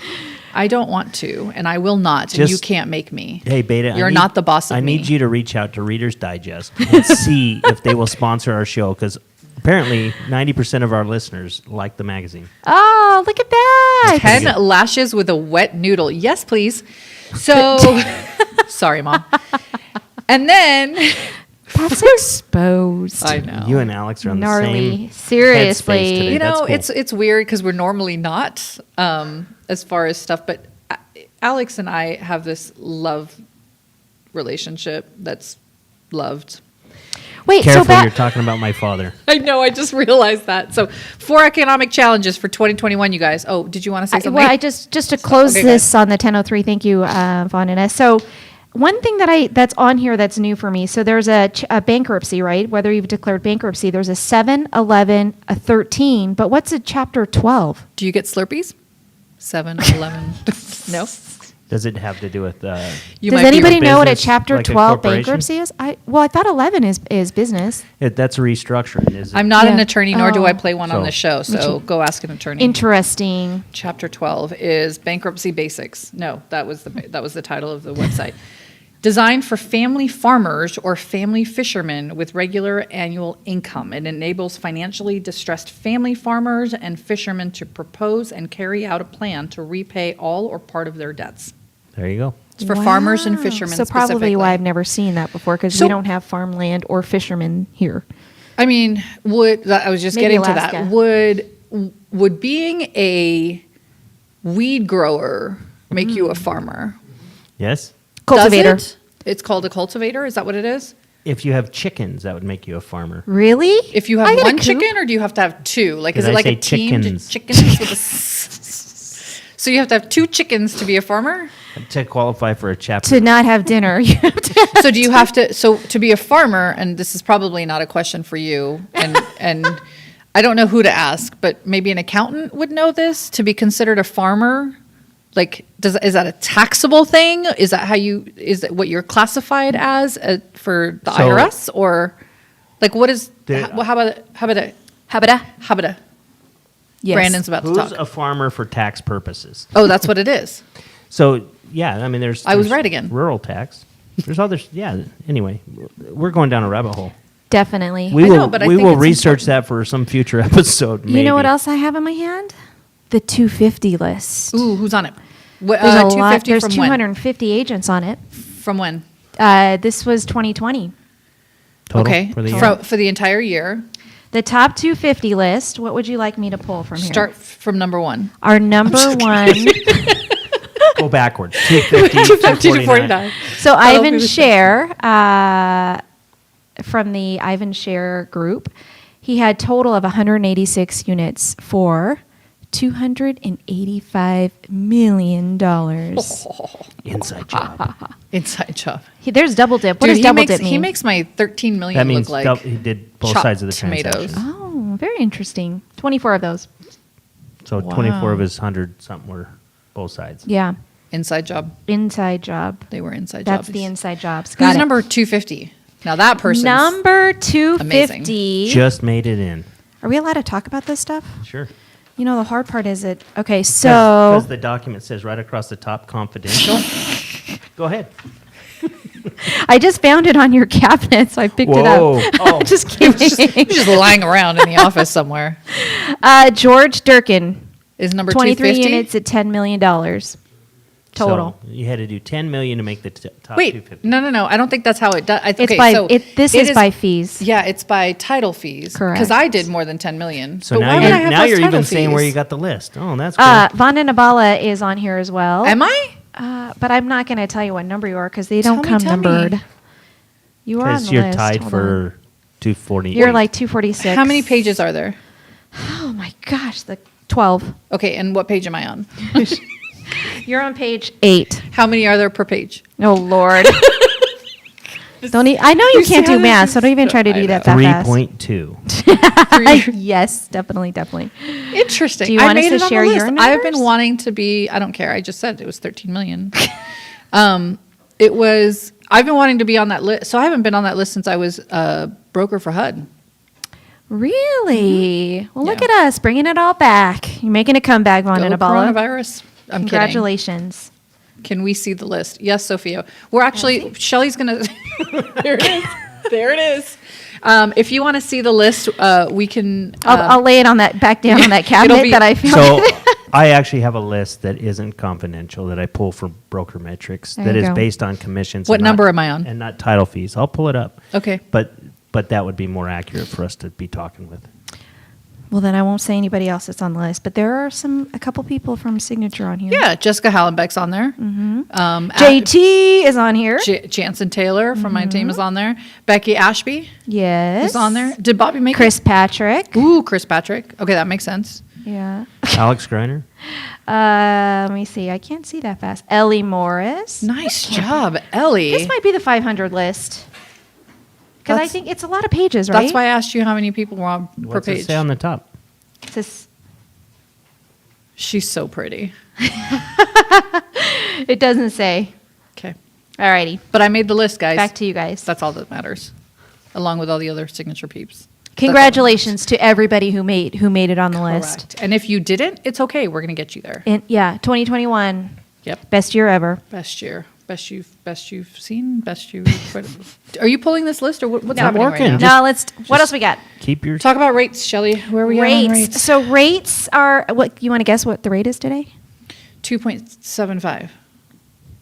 I don't want to, and I will not. And you Just- can't make me. Hey, Beta, You're not the boss of I me. need you to reach out to Reader's Digest and see if they will sponsor our show because apparently 90% of our listeners like the magazine. Oh, look at that. 10 lashes with a wet noodle. Yes, please. So, sorry, Mom. And then, That's exposed. I know. You and Alex are on the Gnarly. same Seriously. headspace today. You know, That's cool. it's weird because we're normally not as far as stuff, but Alex and I have this love relationship that's loved. Wait, Careful, so back. you're talking about my father. I know, I just realized that. So, 4 economic challenges for 2021, you guys. Oh, did you want to say something? Well, I just to close okay, this on the 1003. Thank you, Vandana. So, one thing that's on here that's new for me. So there's a bankruptcy, right? Whether you've declared bankruptcy, there's a 7, 11, a 13. But what's a chapter 12? Do you get Slurpees? 7, 11. No? Does it have to do with You Does might be- anybody know what a business, chapter like a 12 corporation? bankruptcy is? I thought 11 is business. that's a restructuring? Is it? I'm not an Yeah. attorney, nor do I Oh. play one on So- the show. So go ask an attorney. Interesting. Chapter 12 is bankruptcy basics. No, that was the title of the website. Designed for family farmers or family fishermen with regular annual income. It enables financially distressed family farmers and fishermen to propose and carry out a plan to repay all or part of their debts. There you go. It's for farmers and Wow. fishermen So probably specifically. why I've never seen that before because So- we don't have farmland or fishermen here. I mean, I was just Maybe getting Alaska. to that. Would being a weed grower make you a farmer? Yes. Cultivator. Does it? It's called a cultivator. Is that what it is? If you have chickens, that would make you a farmer. Really? If you I have got a one coop. chicken, or do you have to have two? Like, is Did it I like a say team? chickens? Chickens with a so you have to have two chickens to be a farmer. To qualify for a chapter. To not have dinner. You have to have So do you have to? So to be a farmer, and this is probably not a question for you, and I don't know who to ask, but maybe an accountant would know this. To be considered a farmer, like, is that a taxable thing? Is that what you're classified as for the So- IRS, or like what is? The- How about a Habita. habita? Yes. Brandon's about to Who's talk. a farmer for tax purposes? Oh, that's what it is. So yeah, I mean, there's. I was there's right again. Rural tax. There's others. Yeah. Anyway, we're going down a rabbit hole. Definitely. We I will. know, but I we think will it's research that for some future episode. You know what maybe. else I have in my hand? The 250 list. Ooh, who's on it? There's a lot. 250 There's from 250 agents on it. when? From when? This was 2020. Total Okay, for the year? for the entire year. The top 250 list. What would you like me to pull from here? Start from number one. Our number one. Go backwards. 250, 250 to 49. So That'll Ivan be the- Share, from the Ivan Share group, he had total of 186 units for $285 million. Inside job. Inside job. There's double dip. What Dude, does double dip mean? he makes my 13 million That means look like he did both chopped sides of the tomatoes. transaction. Oh, very interesting. 24 of those. So 24 of his 100 something were both sides. Yeah. inside job. Inside job. They were inside That's jobs. the inside jobs. Who's Got it. number 250? Now that person. Number 250. Just made it in. Are we allowed to talk about this stuff? Sure. You know, the hard part is it. Okay, so. Because the document says right across the top, confidential. Go ahead. I just found it on your cabinet, so I picked it Whoa. up. Oh. Just kidding. He's just lying around in the office somewhere. George Durkin, Is number 23 250? units at $10 million total. So you had to do 10 million to make the top Wait, 250. no. I don't think that's how it does. It's Okay, by so this it is by fees. Yeah, it's by title fees. Because Correct. I did more than 10 million. So But now why would I you're, have now less you're title even saying where fees? you got the list. Oh, that's cool. Vandana Bala is on here as well. Am I? But I'm not going to tell you what number you are because they don't come tell me. numbered. You are on Because the you're list. tied Hold for on. 248. You're like 246. How many pages are there? Oh my gosh, the 12. Okay, and what page am I on? You're on page 8. How many are there per page? Oh Lord. I know you see can't how do this math, is- so don't even try to do that fast. 3.2. Yes, definitely. Interesting. Do you I want us made to it on share the your list. I've numbers? been wanting to be. I don't care. I just said it was 13 million. It was. I've been wanting to be on that list. So I haven't been on that list since I was a broker for HUD. Really? Well, look Yeah. at us bringing it all back. You're making a comeback, Go Vandana Bala. coronavirus. I'm kidding. Congratulations. Can we see the list? Yes, Sophia. We're actually, Shelly's going to, there it is. There it is. If you want to see the list, we can. I'll lay it on that back down on that cabinet be- that I found. So I actually have a list that isn't confidential that I pull from Broker Metrics There that you is go. based on commissions. What and not- number am I on? And not title fees. I'll pull it up. Okay. But that would be more accurate for us to be talking with. Well, then I won't say anybody else that's on the list, but there are a couple people from Signature on here. Yeah, Jessica Hallenbeck's on there. JT is on here. Jansen Taylor from my team is on there. Becky Ashby Yes. is on there. Did Bobby make Chris Patrick. it? Ooh, Chris Patrick. Okay, that makes sense. Yeah. Alex Greiner? Let me see. I can't see that fast. Ellie Morris. Nice job, Ellie. This might be the 500 list. Because I That's- think it's a lot of pages, right? That's why I asked you how many people were on per What's it page. say on the top? It says- She's so pretty. it doesn't say. Okay. Alrighty. But I made the list, guys. Back to you guys. That's all that matters, along with all the other signature peeps. Congratulations to everybody who made it on the list. Correct. And if you didn't, it's okay. We're going to get you there. And yeah, 2021, Yep. best year ever. Best year. Best you've seen. Best you. Are you pulling this list or what's No, I'm happening working. right now? Now what else we got? Keep your... Talk about rates, Shelly. Where are we at on rates? So rates are what you want to guess what the rate is today? 2.75.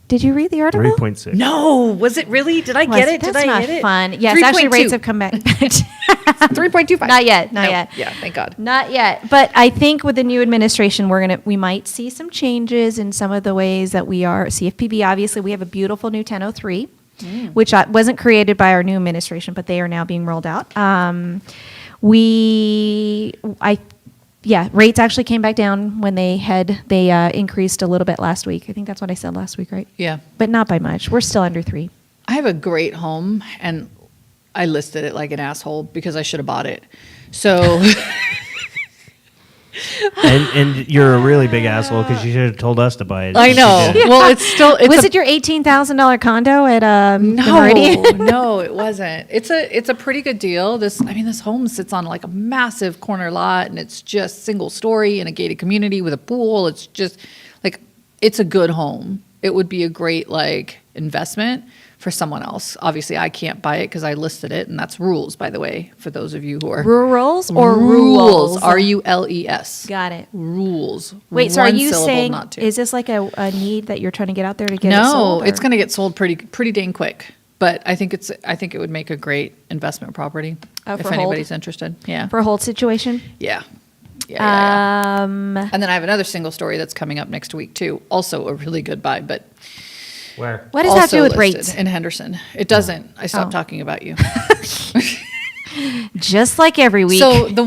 Did you read the article? 3.6. No, was it really? Did I get it? Did That's I not hit it? fun. Yes, actually rates have come back. 3.25. Not yet. Not No. yet. Yeah, thank God. Not yet. But I think with the new administration, we might see some changes in some of the ways that we are. CFPB, obviously, we have a beautiful new 1003, which wasn't created by our new administration, but they are now being rolled out. Rates actually came back down when they increased a little bit last week. I think that's what I said last week, right? Yeah. But not by much. We're still under 3. I have a great home, and I listed it like an asshole because I should have bought it. So And you're a really big asshole because you should have told us to buy it. I You know. did. Well, it's still. Was it your $18,000 condo at the No, Meridian? no, it wasn't. It's a pretty good deal. This home sits on like a massive corner lot, and it's just single story in a gated community with a pool. It's just like it's a good home. It would be a great like investment for someone else. Obviously, I can't buy it because I listed it, and that's rules, by the way, for those of you who are Rurals or rules. rules? RULES. Got it. Rules. Wait, so are One you syllable, saying, not two. is this like a need that you're trying to get out there to get it No, sold? it's going to get sold pretty dang quick. But I think it would make a great investment property if for hold? anybody's interested. Yeah. For a hold situation? Yeah. Yeah. Um, And then I have another single story that's coming up next week too. Also a really good buy, but Where? what does that have to do with also listed rates? in Henderson? It doesn't. I stopped Oh. talking about you. Just like every week. So there's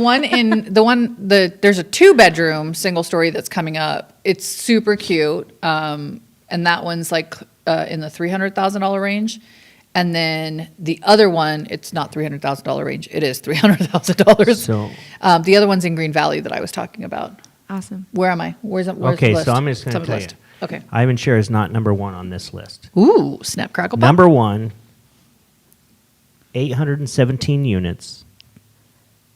a 2-bedroom single story that's coming up. It's super cute. And that one's like in the $300,000 range. And then the other one, it's not $300,000 range. It is $300,000. So- the other one's in Green Valley that I was talking about. Awesome. Where am I? Where's the Okay, list? so I'm just going Tell to me the tell you. list. Okay. Ivan Share is not number one on this list. Ooh, snap, crackle, pop. Number one, 817 units.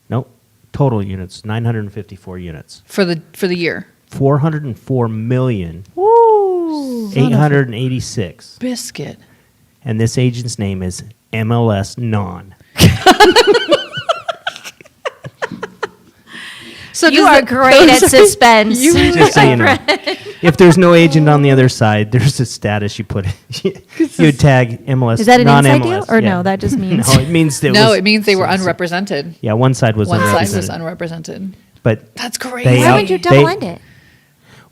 Nope. Total units, 954 units. for the year. 404 million, Woo! 886. Biscuit. And this agent's name is MLS Non. So You does are the- great at suspense. Just so you know. If there's no agent on the other side, there's a status you put. You would tag MLS. Is that an inside non-MLS. deal? Or Yeah. no, that just means. No, it means that No, it means they were unrepresented. Yeah, one side was One unrepresented. side was unrepresented. But That's crazy. They Why out- would you double they- end it?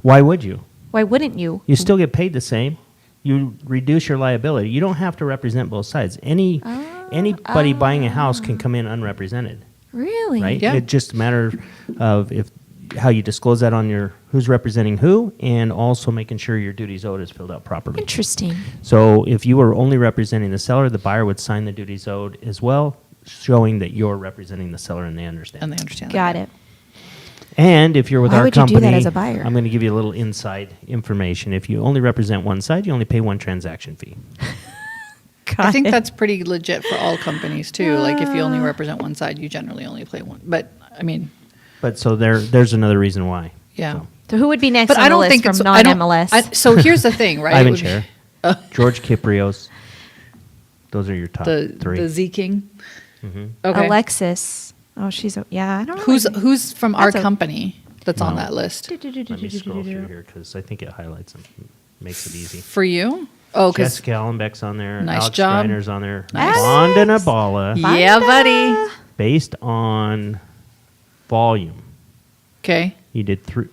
why would you? Why wouldn't you? You still get paid the same. You reduce your liability. You don't have to represent both sides. Anybody buying a house can come in unrepresented, Really? right? Yeah. It's just a matter of how you disclose that on your who's representing who, and also making sure your duties owed is filled out properly. Interesting. So if you were only representing the seller, the buyer would sign the duties owed as well, showing that you're representing the seller and they understand. And they understand that. Got it. And if you're with Why our would you do company, that as a buyer? I'm going to give you a little inside information. If you only represent one side, you only pay one transaction fee. I think that's pretty legit for all companies too. Like if you only represent one side, you generally only play one. But I mean, But so there's another reason why. yeah. So, So who would be next But on I the don't list think from it's non-MLS? So here's the thing, right? It Ivan would be- Cher, George Kiprios. Those are your top the three. Z King. Mhm. Okay. Alexis. Oh, she's I don't know. Who's from our That's a- company that's on No. that list Let me scroll through here because I think it highlights them, makes it easy. for you? Oh, because Jessica Allenbeck's on there. Nice Alex job. Streiner's on there. Nice. Vandana Bala, yeah, buddy. based on volume. Okay, You did three.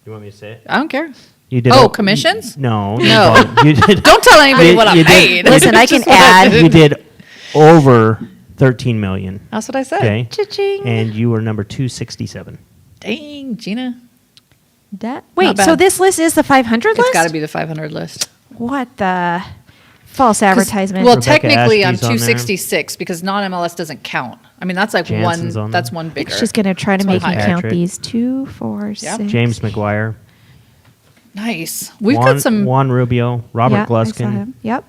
You want me to say it? I don't care. You did. Commissions? No. No. You did. Don't tell anybody You- what I you did- paid. Listen, I can Just what I add. did. You did over 13 million. That's what I said. Okay. Cha-ching. And you were number 267. Dang, Gina. Wait, bad. so this list is the 500 list? It's got to be the 500 list. What the false advertisement? Well, Rebecca technically, I'm Ashby's on there. 266 because non-MLS doesn't count. I mean, that's like Jansen's on one. there. That's one bigger. She's going to try to That's make one me higher. count Patrick. these. 2, 4, Yep. 6. James McGuire. Nice. We've Juan, got some. Juan Rubio. Robert Yeah, I saw Gluskin. him. Yep.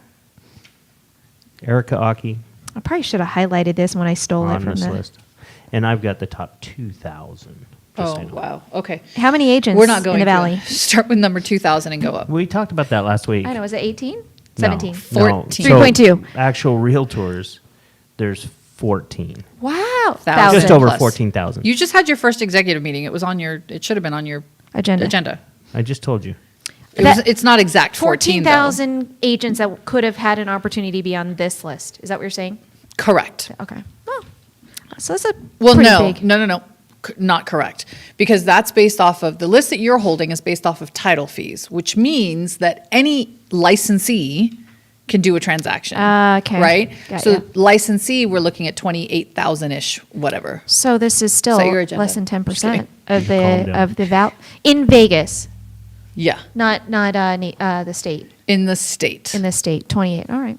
Erica Aki. I probably should have highlighted this when I stole Are it on from this the. list. And I've got the top 2,000. just Oh so you know. wow. Okay. How many agents We're not going in the to valley? start with number 2,000 and go up. We talked about that last week. I know. Was it 18? No, 17. no. 14. So 3.2. actual realtors, there's 14. Wow. Thousand. Just over plus. 14,000. You just had your first executive meeting. It was on your. It should have been on your Agenda. I just told you. It's not exact 14. 14,000 agents that could have had an opportunity to be on this list. Is that what you're saying? Though. Correct. Okay. Oh. So that's a Well, pretty no, big. no, not correct. Because that's based off of the list that you're holding is based off of title fees, which means that any licensee can do a transaction. Okay. Right? Got So ya. licensee, we're looking at 28,000-ish, whatever. So this is still Set your agenda. less than Just 10% kidding. of Calm the down. val in Vegas, Yeah. not the state. In the state. In the state, 28. All right.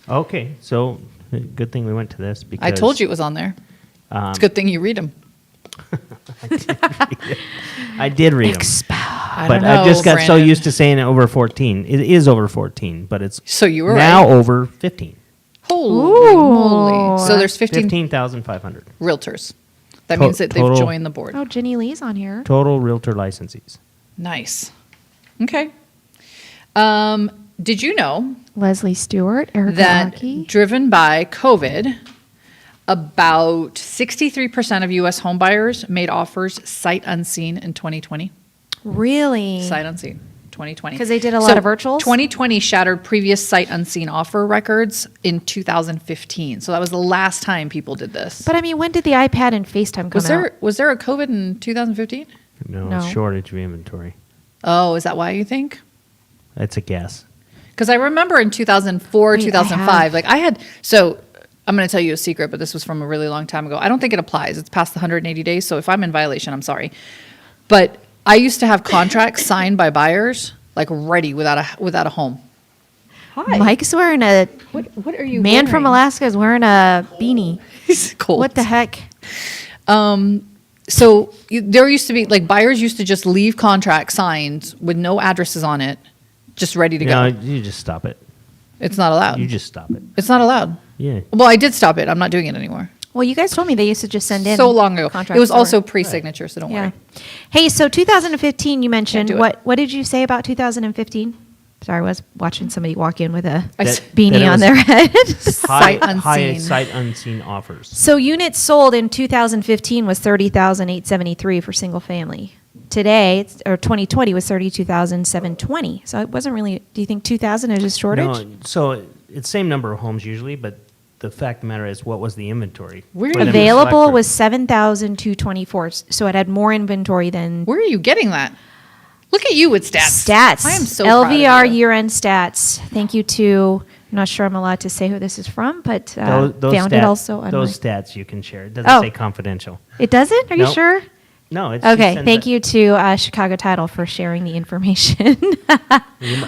Okay, so good thing we went to this because I told you it was on there. It's a good thing you read them. I did read them, I but don't know, I just got so Brandon. used to saying it over 14. It is over 14, but it's So you were now right. over 15. Holy moly. So there's 15 15,500 realtors. That To- means that they've total- joined the board. Oh, Jenny Lee's on here. total realtor licensees. Nice. Okay. Did you know Leslie Stewart, Erica that Aki. driven by COVID, about 63% of U.S. homebuyers made offers sight unseen in 2020? Really? Sight unseen, 2020. 'Cause they did a lot of virtuals? 2020 shattered previous sight unseen offer records in 2015. So that was the last time people did this. But I mean, when did the iPad and FaceTime come out? Was there a COVID in 2015? No, No. shortage of inventory. Oh, is that why you think? That's a guess. Because I remember in 2004, Wait, I 2005, like I had, so I'm going to tell you a secret, but this was from a really long time ago. I don't think it applies. It's past the 180 days. So if I'm in violation, I'm sorry. But I used to have contracts signed by buyers, like ready without a home. Hi. Mike's wearing a What are you man from wearing? Alaska is wearing a beanie. He's cold. What the heck? So there used to be, like buyers used to just leave contracts signed with no addresses on it, just ready to No, go. you just stop it. It's not allowed. You just stop it. It's not allowed. Yeah. Well, I did stop it. I'm not doing it anymore. Well, you guys told me they used to just send in So long ago. contracts It was for- also pre-signature, so don't yeah. worry. Hey, so 2015, you mentioned Can't do it. what did you say about 2015? Sorry, I was watching somebody walk in with a I That- s- beanie that it on was their head. High, Sight high unseen. sight unseen offers. So units sold in 2015 was 30,873 for single family. Today, or 2020 was 32,720. So it wasn't really. Do you think 2,000 is just shortage? No, so it's same number of homes usually, but the fact of the matter is, what was the inventory? Where for are them to Available select was 7,224. So it had more inventory than. Where are you getting that? Look at you with stats. Stats. I am so proud of LVR you. year-end stats. Thank you to, I'm not sure I'm allowed to say who this is from, but Those found it stats- also on those my- stats you can share. It doesn't Oh. say confidential. It doesn't? Are you Nope. sure? No, it's Okay, thank you to Chicago Title for sharing the information.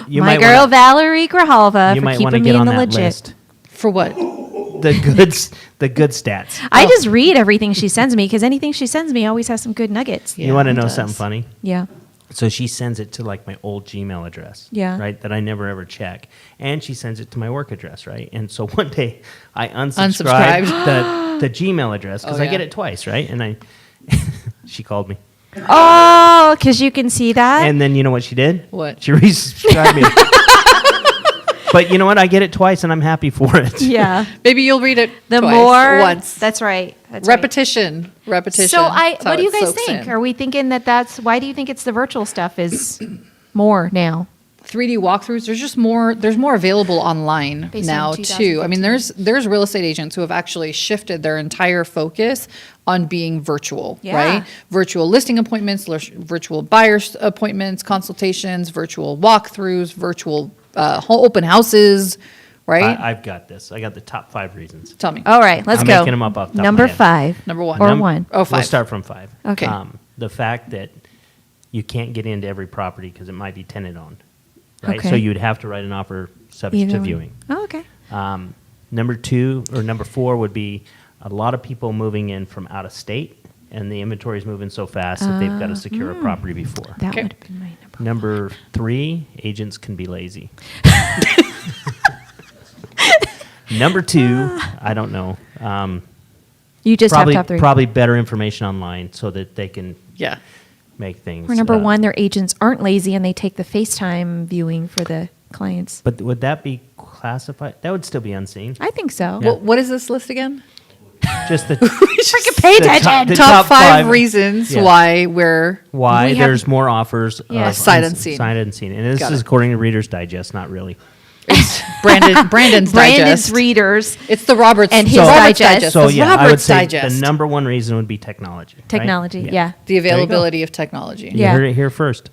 You my might girl wanna, Valerie Grijalva you for might want to keeping me get in on the that legit. list. For what? The good stats. I just read everything she sends me because anything she sends me always has some good nuggets. Yeah, You want to it know does. something funny? Yeah. So she sends it to like my old Gmail address. Yeah. Right. That I never ever check. And she sends it to my work address. Right. And so one day I unsubscribed the Gmail address because Oh, I get yeah. it twice. Right. And she called me. Oh, because you can see that. And then you know what she did? What? She resubscribed me. But you know what? I get it twice and I'm happy for it. yeah. Maybe you'll read it The twice, more once. That's right. That's right. Repetition. So That's how what do you it guys soaks think? in. Are we thinking that's why do you think it's the virtual stuff is more now? 3D walkthroughs, there's more available online Based on now too. I mean, 2015. there's real estate agents who have actually shifted their entire focus on being virtual, Yeah. right? Virtual listing appointments, virtual buyers appointments, consultations, virtual walkthroughs, virtual open houses, right? I've got this. I got the top 5 reasons. Tell me. All right, let's I'm go. making 'em up off the top of Number my head. 5. Number one. Or Num- 1. Oh, We'll 5. start from 5. Okay. The fact that you can't get into every property because it might be tenant owned, right? Okay. So you'd have to write an offer subject Either to one. viewing. Oh, okay. Number 4 would be a lot of people moving in from out of state, and the inventory is moving so fast that they've got to secure a property before. That Okay. would have been my number. Number 3, agents can be lazy. Number 2, I don't know. You just Probably, have top 3. probably better information online so that they can Yeah. make things. Or number 1, their agents aren't lazy and they take the FaceTime viewing for the clients. But would that be classified? That would still be unseen. I think so. Yeah. What is this list again? Just the Freaking pay the attention. the Top 5 5 reasons Yeah. why we're why We have- there's more offers Yeah. of Sight unseen. sight unseen. And this Got is it. according to Reader's Digest, not really. Brandon's Brandon's Digest. readers. It's the Roberts And his Roberts Digest. So The yeah, I would Roberts say Digest. the number 1 reason would be technology. right? Technology, yeah. The There you go. availability of technology. You Yeah. heard it here first.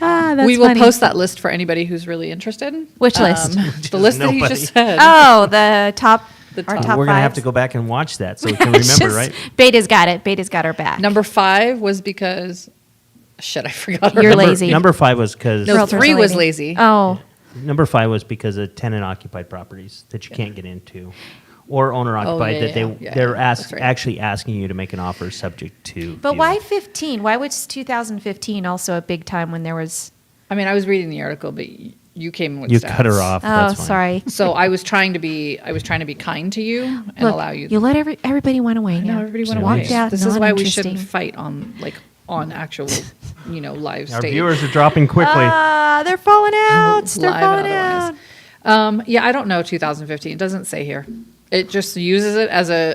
Ah, that's We will funny. post that list for anybody who's really interested. Which list? The list that he Nobody. just said. Oh, the top. The our top. top We're gonna have fives. to go back and watch that so we can remember, right? Beta's got it. Beta's got her back. Number 5 was because shit, I forgot. You're Number- lazy. Number 5 was because No, Realtors 3 are was lazy. Oh, number 5 was because of tenant occupied properties that you can't get into, or owner occupied yeah, that yeah, they're that's right. actually asking you to make an offer subject to. but viewing. why 15? Why was 2015 also a big time when there was? I mean, I was reading the article, but you came with You stats. cut her off. Oh, that's fine. sorry. So I was trying to be kind to you and Look, allow you. you let everybody went away. I know now. everybody Just went walked away. out, This is why we non-interesting. shouldn't fight on actual, live Our stage. viewers are dropping quickly. Ah, they're falling out. They're Live falling and out. otherwise. Yeah, I don't know 2015. It doesn't say here. It just uses it as a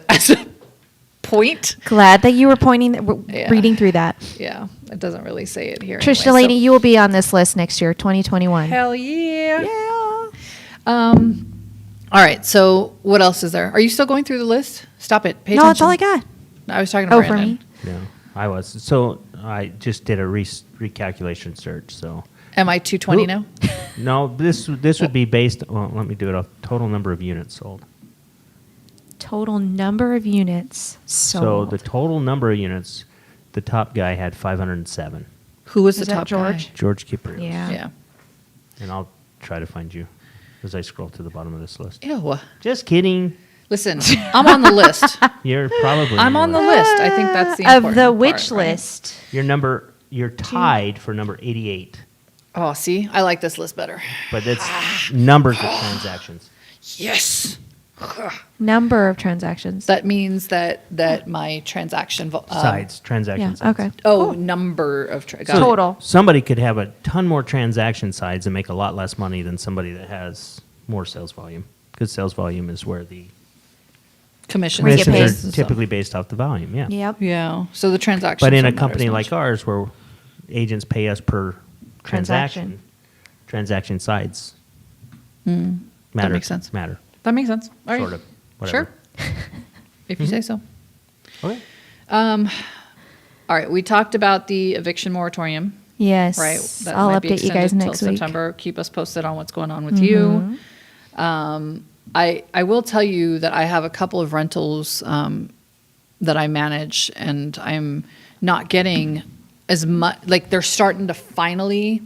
point. Glad that you were pointing, Yeah. reading through that. Yeah, it doesn't really say it here. Trish anyway, Delaney, so- you will be on this list next year, 2021. Hell yeah. Yeah. All right. So what else is there? Are you still going through the list? Stop it. Pay No, that's all I attention. got. I was talking to Oh, Brandon. for me? No, I was. So I just did a recalculation search. So Am I 220 Who- now? no, this would be based. Well, let me do it off total number of units sold. Total number of units So sold. the total number of units, the top guy had 507. Who was Is the that top George? guy? George Kiprios. Yeah. Yeah. And I'll try to find you as I scroll to the bottom of this list. Ew. Just kidding. Listen, I'm on the list. You're probably. I'm on the list. I think that's the of important the part, which right? list? You're tied for number 88, Oh, see, I like this list better. but it's numbers of transactions. Yes. Number of transactions. That means that my transaction Sides, transaction yeah. sides. Okay. Oh, number of So Total. Somebody could have a ton more transaction sides and make a lot less money than somebody that has more sales volume, because sales volume is where the commissions. We get commissions paid. are typically based off the volume. Yeah. Yep. Yeah. So the transactions. But in a don't matter company as like much. ours, where agents pay us per Transaction. transaction sides that matter. makes sense. Matter. That makes sense. All right. Sort of. Whatever. Sure. If you say so. Okay. All right, we talked about the eviction moratorium, Yes. right? That I'll might be update you guys extended next till week. September. Keep us posted on what's going on with you. I will tell you that I have a couple of rentals that I manage, and I'm not getting as much. Like they're starting to finally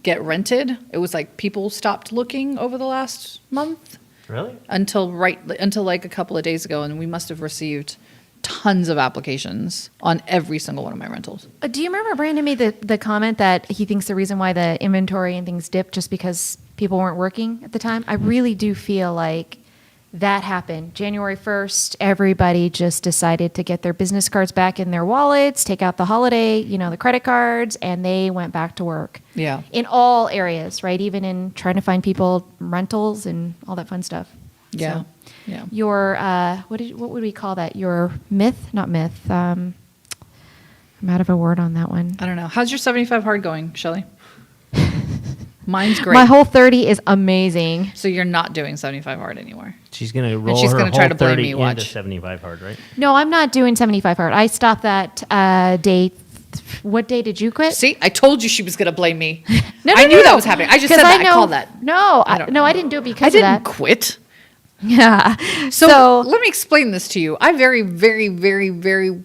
get rented. It was like people stopped looking over the last month Really? until like a couple of days ago, and we must have received tons of applications on every single one of my rentals. Do you remember Brandon made the comment that he thinks the reason why the inventory and things dipped just because people weren't working at the time? I really do feel like that happened. January 1st, everybody just decided to get their business cards back in their wallets, take out the holiday, the credit cards, and they went back to work. Yeah. In all areas, right? Even in trying to find people rentals and all that fun stuff. Yeah. So, Yeah. your, what would we call that? Your not myth. I'm out of a word on that one. I don't know. How's your 75 hard going, Shelly? Mine's great. My whole 30 is amazing. So you're not doing 75 hard anymore. She's going to roll she's her gonna whole try to blame 30 me, into watch. 75 hard, right? No, I'm not doing 75 hard. I stopped that day. What day did you quit? See, I told you she was going to blame me. No, I no, knew no. that was happening. I just 'Cause said that. I know- called that. No, I don't no, know. I didn't do it I because of didn't that. quit. Yeah. So let me explain this to you. I very, very, very, very,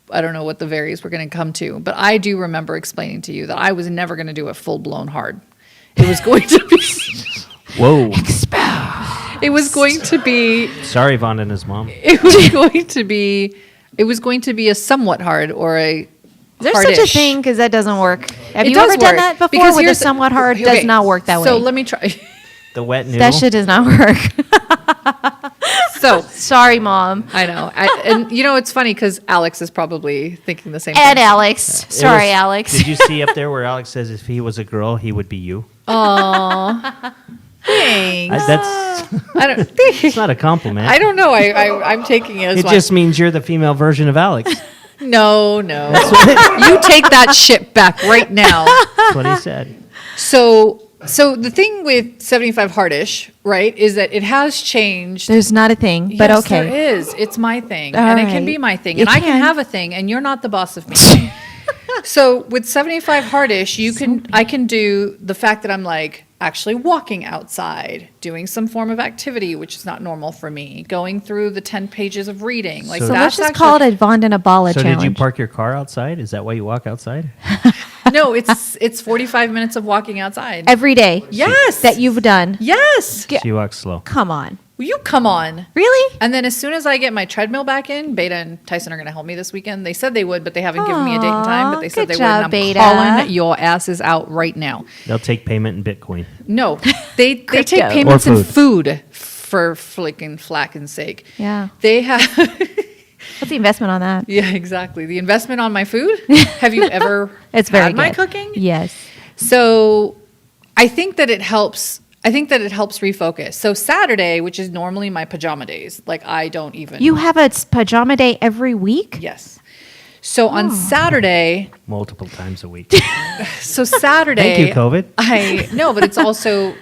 I don't know what the varies we're going to come to, but I do remember explaining to you that I was never going to do a full blown hard. It was going to be, Whoa. it was going to be, Sorry, Vandana's mom. it was going to be a somewhat hard or a Is there such a hardish. thing? Because that doesn't work. Have It you does ever done work, that before? because With a here's the- somewhat hard okay, does not work that way. So let me try. The wet noodle. That shit does not work. So Sorry, Mom. I know. And it's funny because Alex is probably thinking the same And thing. Alex. It Sorry, was- Alex. Did you see up there where Alex says if he was a girl, he would be you? Thanks. That's I don't it's not a compliment. I don't know. I'm taking it as It one. just means you're the female version of Alex. No. You take that shit back right now. That's what he said. So the thing with 75 hardish, right, is that it has changed. There's not a thing, but Yes, okay. there is. It's my thing, All and it can right. be my thing, You and I can can. have a thing, and you're not the boss of me. So with 75 hardish, I can do the fact that I'm like actually walking outside, doing some form of activity, which is not normal for me, going through the 10 pages of reading. Like So So let's that's just call actually, it a Vandana Bala So challenge. did you park your car outside? Is that why you walk outside? no, it's 45 minutes of walking outside. Every day Yes. that you've done. Yes. She walks slow. Come on. Will you come on? Really? And then as soon as I get my treadmill back in, Beta and Tyson are going to help me this weekend. They said they would, but they haven't given me a date and time. But they said Good they would. And job, I'm Beta. calling your asses out right now. They'll take payment in Bitcoin. No, they take Crypto. payments Or in food for flicking flacking sake. Yeah. They have. What's the investment on that? Yeah, exactly. The investment on my food. Have you ever It's very had my good. cooking? Yes. So I think that it helps. I think that it helps refocus. So Saturday, which is normally my pajama days, like I don't even. You have a pajama day every week? Yes. So on Saturday, Multiple times a week. so Saturday. Thank you, COVID. I no, but it's also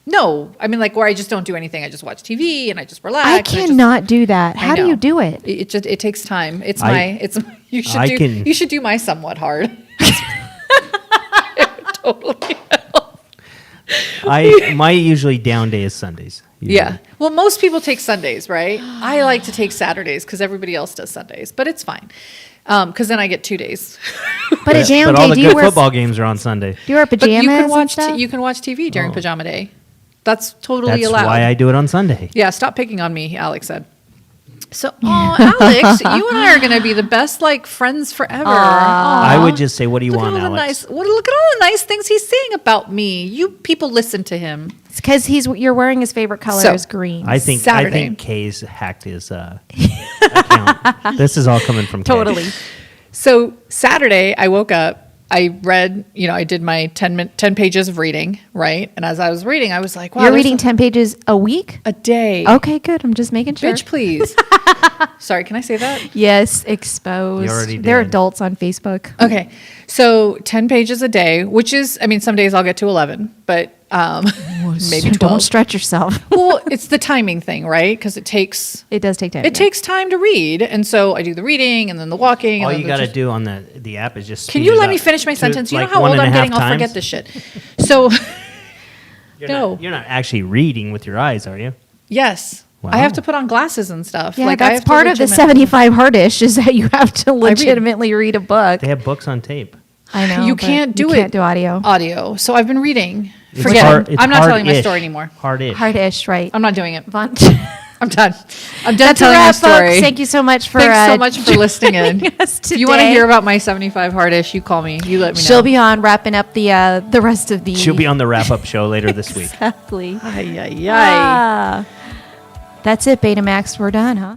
no. I mean, like where I just don't do anything. I just watch TV and I just relax. I and just- cannot do that. I How do know. you do it? It takes time. It's I- you should I do can- you should do my somewhat hard. Totally. My usually down day is Sundays. usually. Yeah. Well, most people take Sundays, right? I like to take Saturdays because everybody else does Sundays, but it's fine. Because then I get 2 days. But a jam But all day, the do you good wear football games are on Sunday. do you wear But pajamas you can and watch stuff? you can watch TV during Oh. pajama day. That's totally That's allowed. why I do it on Sunday. Yeah, stop picking on me, Alex said. So, Alex, you and I are going to be the best like friends forever. I would just say, what do you Look at want, all the Alex? look at all the nice things he's saying about me. You people listen to him. It's because you're wearing his favorite color So, is green. I think Saturday. Kay's hacked his account. This is all coming from Kay. totally. So Saturday, I woke up. I read, I did my 10 pages of reading, right? And as I was reading, I was like, wow, You're there's reading 10 pages a week? a day. Okay, good. I'm just making sure. Bitch, please. Sorry, can I say that? Yes, exposed. You already They're did. adults on Facebook. Okay. So 10 pages a day, which is, some days I'll get to 11, but maybe 12. Don't stretch yourself. Well, it's the timing thing, right? Because it It does take time. it takes time to read, and so I do the reading and then the walking. All and you then got to just- do on the app is just. Can speed you it let me up finish my to, sentence? You know like, how old 1.5 I'm getting? I'll times. forget this shit. So, You're not actually reading with your eyes, are you? yes, Wow. I have to put on glasses and stuff. Yeah, like I that's have to part of the legitimately- 75 hard-ish is that you have to legitimately read a book. They have books on tape. I know. You but can't do you it. can't do audio. So I've been reading. It's Forget hard- it. it's I'm not telling my hard-ish. story anymore. Hard-ish. Hard-ish, right. I'm not doing it. Von- I'm done. I'm done That's a telling my wrap, story. folks. Thank you so much for Thanks so much for listening in. joining us If you want to today. hear about my 75 hard-ish, you call me. You let me know. She'll be on wrapping up the rest of the. She'll be on the wrap-up show later this week. Exactly. Ay, ay, ay. Ah. That's it, Betamax. We're done, huh?